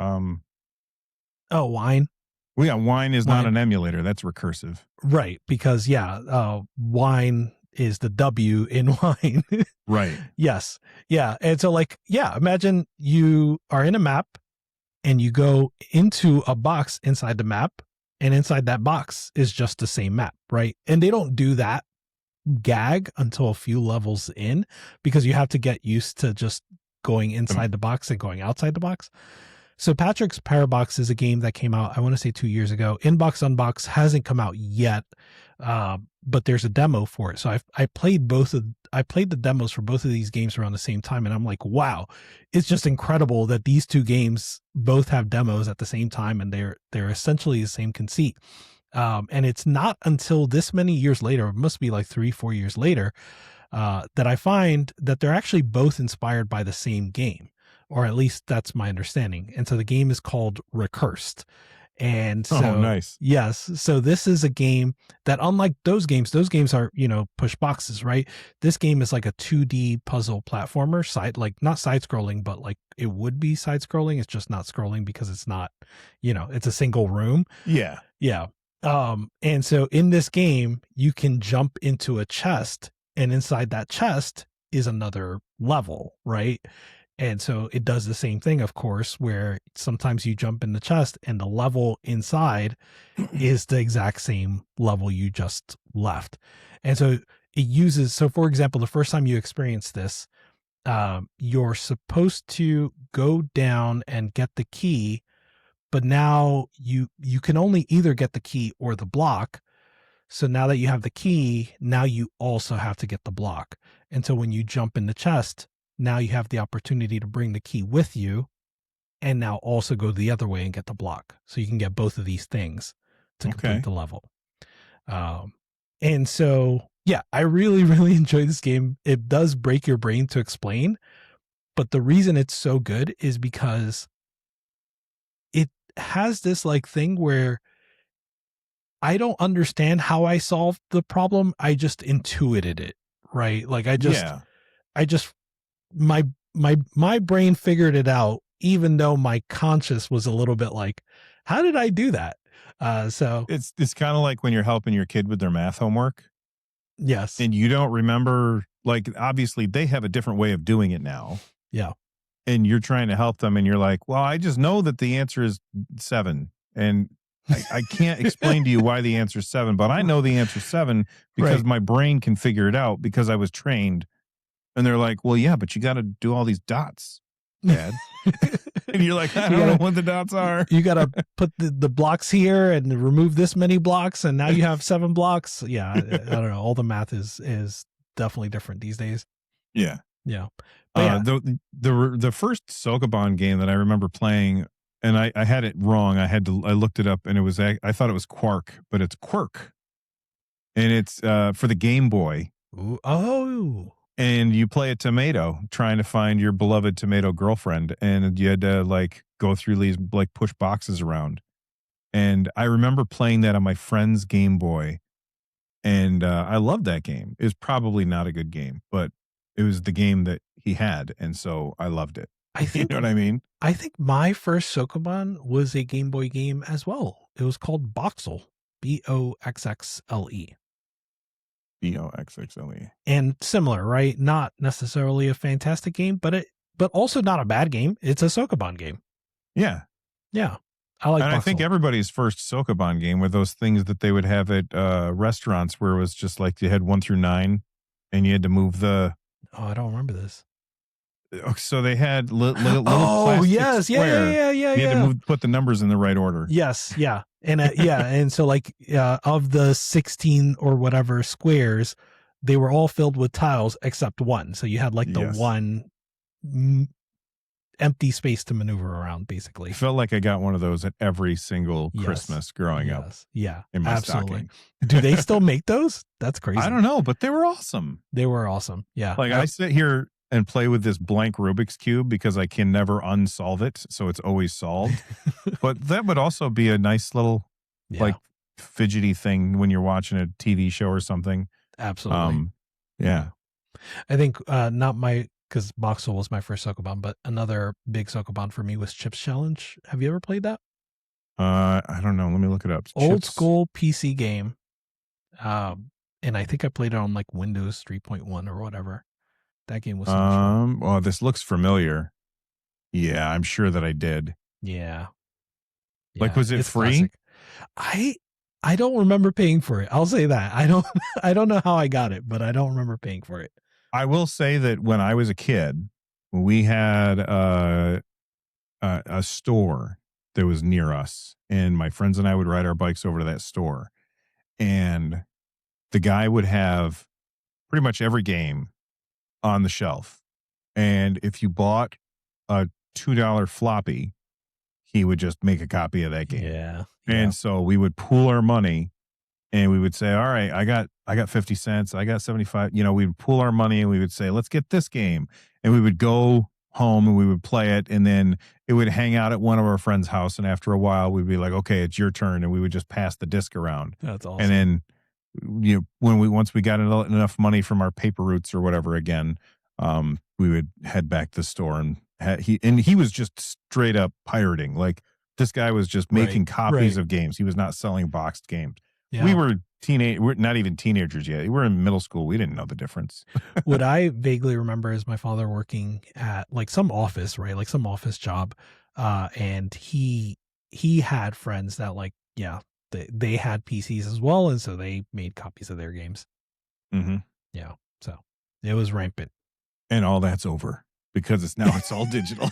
Wine. Well, yeah, wine is not an emulator. That's recursive. Right, because wine is the W in wine. Right. Yes. Yeah. And so like, yeah, imagine you are in a map and you go into a box inside the map, and inside that box is just the same map, right? And they don't do that gag until a few levels in, because you have to get used to just going inside the box and going outside the box. So Patrick's Parabox is a game that came out, I want to say 2 years ago. Inbox Unbox hasn't come out yet, but there's a demo for it. So I played the demos for both of these games around the same time, and I'm like, wow, it's just incredible that these two games both have demos at the same time, and they're essentially the same conceit. And it's not until this many years later, it must be like 3-4 years later, that I find that they're actually both inspired by the same game, or at least that's my understanding. And so the game is called Recursed. And so, Oh, nice. yes. So this is a game that, unlike those games are, push boxes, right? This game is like a 2D puzzle platformer, not side scrolling, but like it would be side scrolling. It's just not scrolling because it's not, it's a single room. Yeah. Yeah. And so in this game, you can jump into a chest, and inside that chest is another level, right? And so it does the same thing, of course, where sometimes you jump in the chest and the level inside is the exact same level you just left. And so for example, the first time you experience this, you're supposed to go down and get the key, but now you can only either get the key or the block. So now that you have the key, now you also have to get the block. And so when you jump in the chest, now you have the opportunity to bring the key with you and now also go the other way and get the block. So you can get both of these things to complete the level. And so, yeah, I really, really enjoy this game. It does break your brain to explain, but the reason it's so good is because it has this like thing where I don't understand how I solved the problem. I just intuited it, right? Like I just my brain figured it out, even though my conscious was a little bit like, how did I do that? So it's kind of like when you're helping your kid with their math homework. Yes. And you don't remember, like, obviously they have a different way of doing it now. Yeah. And you're trying to help them and you're like, well, I just know that the answer is 7. And I can't explain to you why the answer is 7, but I know the answer is 7 because my brain can figure it out because I was trained. And they're like, well, yeah, but you got to do all these dots, Dad. And you're like, I don't know what the dots are. You got to put the blocks here and remove this many blocks. And now you have 7 blocks. Yeah. I don't know. All the math is definitely different these days. Yeah. Yeah. The first Sokoban game that I remember playing, and I had it wrong. I looked it up and I thought it was Quark, but it's Quirk. And it's for the Game Boy. Ooh, oh. And you play a tomato trying to find your beloved tomato girlfriend. And you had to like go through these like push boxes around. And I remember playing that on my friend's Game Boy. And I loved that game. It was probably not a good game, but it was the game that he had. And so I loved it. I think, you know what I mean? I think my first Sokoban was a Game Boy game as well. It was called Boxel, Boxxle. Boxxle. And similar, right? Not necessarily a fantastic game, but also not a bad game. It's a Sokoban game. Yeah. Yeah. I like And Boxel. I think everybody's first Sokoban game were those things that they would have at restaurants where it was just like you had 1 through 9 and you had to move the. Oh, I don't remember this. So they had little oh, plastic yes. square. Yeah. You had to put the numbers in the right order. Yes. Yeah. And and so like of the 16 or whatever squares, they were all filled with tiles except one. So you had like the one empty space to maneuver around, basically. I felt like I got one of those at every single Christmas growing up. Yeah. In my absolutely. stocking. Do they still make those? That's crazy. I don't know, but they were awesome. They were awesome. Yeah. Like I sit here and play with this blank Rubik's Cube because I can never unsolve it. So it's always solved. But that would also be a nice little like fidgety thing when you're watching a TV show or something. Absolutely. Yeah. I think because Boxel was my first Sokoban, but another big Sokoban for me was Chips Challenge. Have you ever played that? I don't know. Let me look it up. Old school PC game. And I think I played it on like Windows 3.1 or whatever. That game was so much fun. Well, this looks familiar. Yeah, I'm sure that I did. Yeah. Like, was it free? Classic. I don't remember paying for it. I'll say that. I don't know how I got it, but I don't remember paying for it. I will say that when I was a kid, we had a store that was near us, and my friends and I would ride our bikes over to that store, and the guy would have pretty much every game on the shelf. And if you bought a $2 floppy, he would just make a copy of that game. Yeah. And so we would pool our money and we would say, all right, I got 50 cents. I got 75. We would pool our money and we would say, let's get this game. And we would go home and we would play it, and then it would hang out at one of our friends' house, and after a while we'd be like, okay, it's your turn, and we would just pass the disc around. That's awesome. And then once we got enough money from our paper routes or whatever again, we would head back to the store, and he was just straight up pirating. Like, this guy was just making copies of games. He was not selling boxed games. Yeah. We're not even teenagers yet. We were in middle school. We didn't know the difference. What I vaguely remember is my father working at like some office, right? Like some office job. And he had friends that like, yeah, they had PCs as well. And so they made copies of their games. Mm-hmm. Yeah. So it was rampant. And all that's over because it's all digital.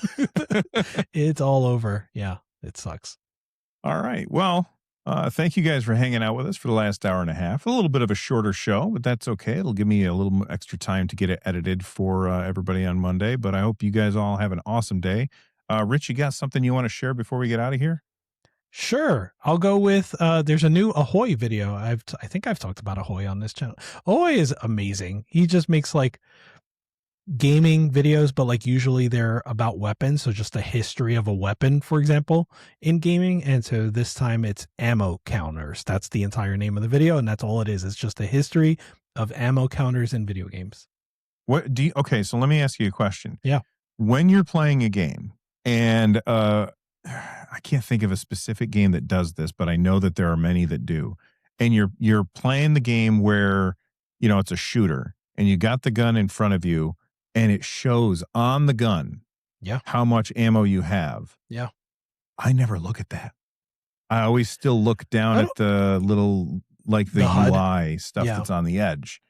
It's all over. Yeah. It sucks. All right. Well, thank you guys for hanging out with us for the last hour and a half. A little bit of a shorter show, but that's okay. It'll give me a little extra time to get it edited for everybody on Monday. But I hope you guys all have an awesome day. Rich, you got something you want to share before we get out of here? Sure. I'll go with there's a new Ahoy video. I think I've talked about Ahoy on this channel. Ahoy is amazing. He just makes like gaming videos, but like usually they're about weapons. So just a history of a weapon, for example, in gaming. And so this time it's ammo counters. That's the entire name of the video. And that's all it is. It's just a history of ammo counters in video games. Okay, so let me ask you a question. Yeah. When you're playing a game, and I can't think of a specific game that does this, but I know that there are many that do. And you're playing the game where, it's a shooter and you got the gun in front of you, and it shows on the gun how much ammo you have. Yeah. I never look at that. I always still look down at the little, like the UI stuff that's on the edge.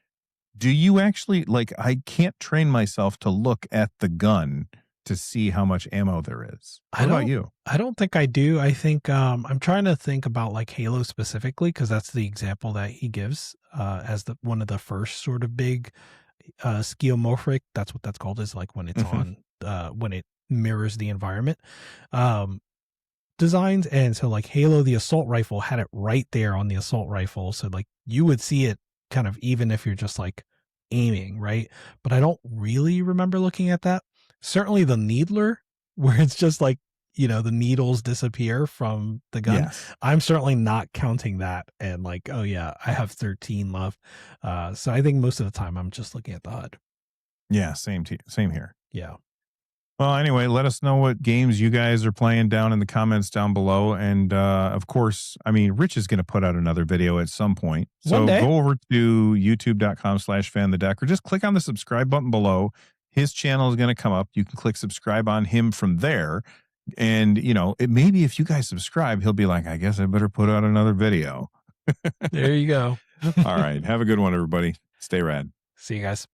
Do you actually, like, I can't train myself to look at the gun to see how much ammo there is. What about you? I don't think I do. I think I'm trying to think about like Halo specifically, because that's the example that he gives as one of the first sort of big skeuomorphic, that's what that's called, is like when it's on when it mirrors the environment designs. And so like Halo, the assault rifle had it right there on the assault rifle, so like you would see it kind of even if you're just like aiming, right? But I don't really remember looking at that. Certainly the needler, where it's just like, the needles disappear from the gun. Yes. I'm certainly not counting that and like, oh yeah, I have 13 left. So I think most of the time I'm just looking at the HUD. Yeah, same here. Yeah. Well, anyway, let us know what games you guys are playing down in the comments down below. And of course, I mean, Rich is going to put out another video at some point. So go over to youtube.com/fanthedeck, or just click on the subscribe button below. His channel is going to come up. You can click subscribe on him from there. And, maybe if you guys subscribe, he'll be like, I guess I better put out another video. There you go. All right. Have a good one, everybody. Stay rad. See you guys.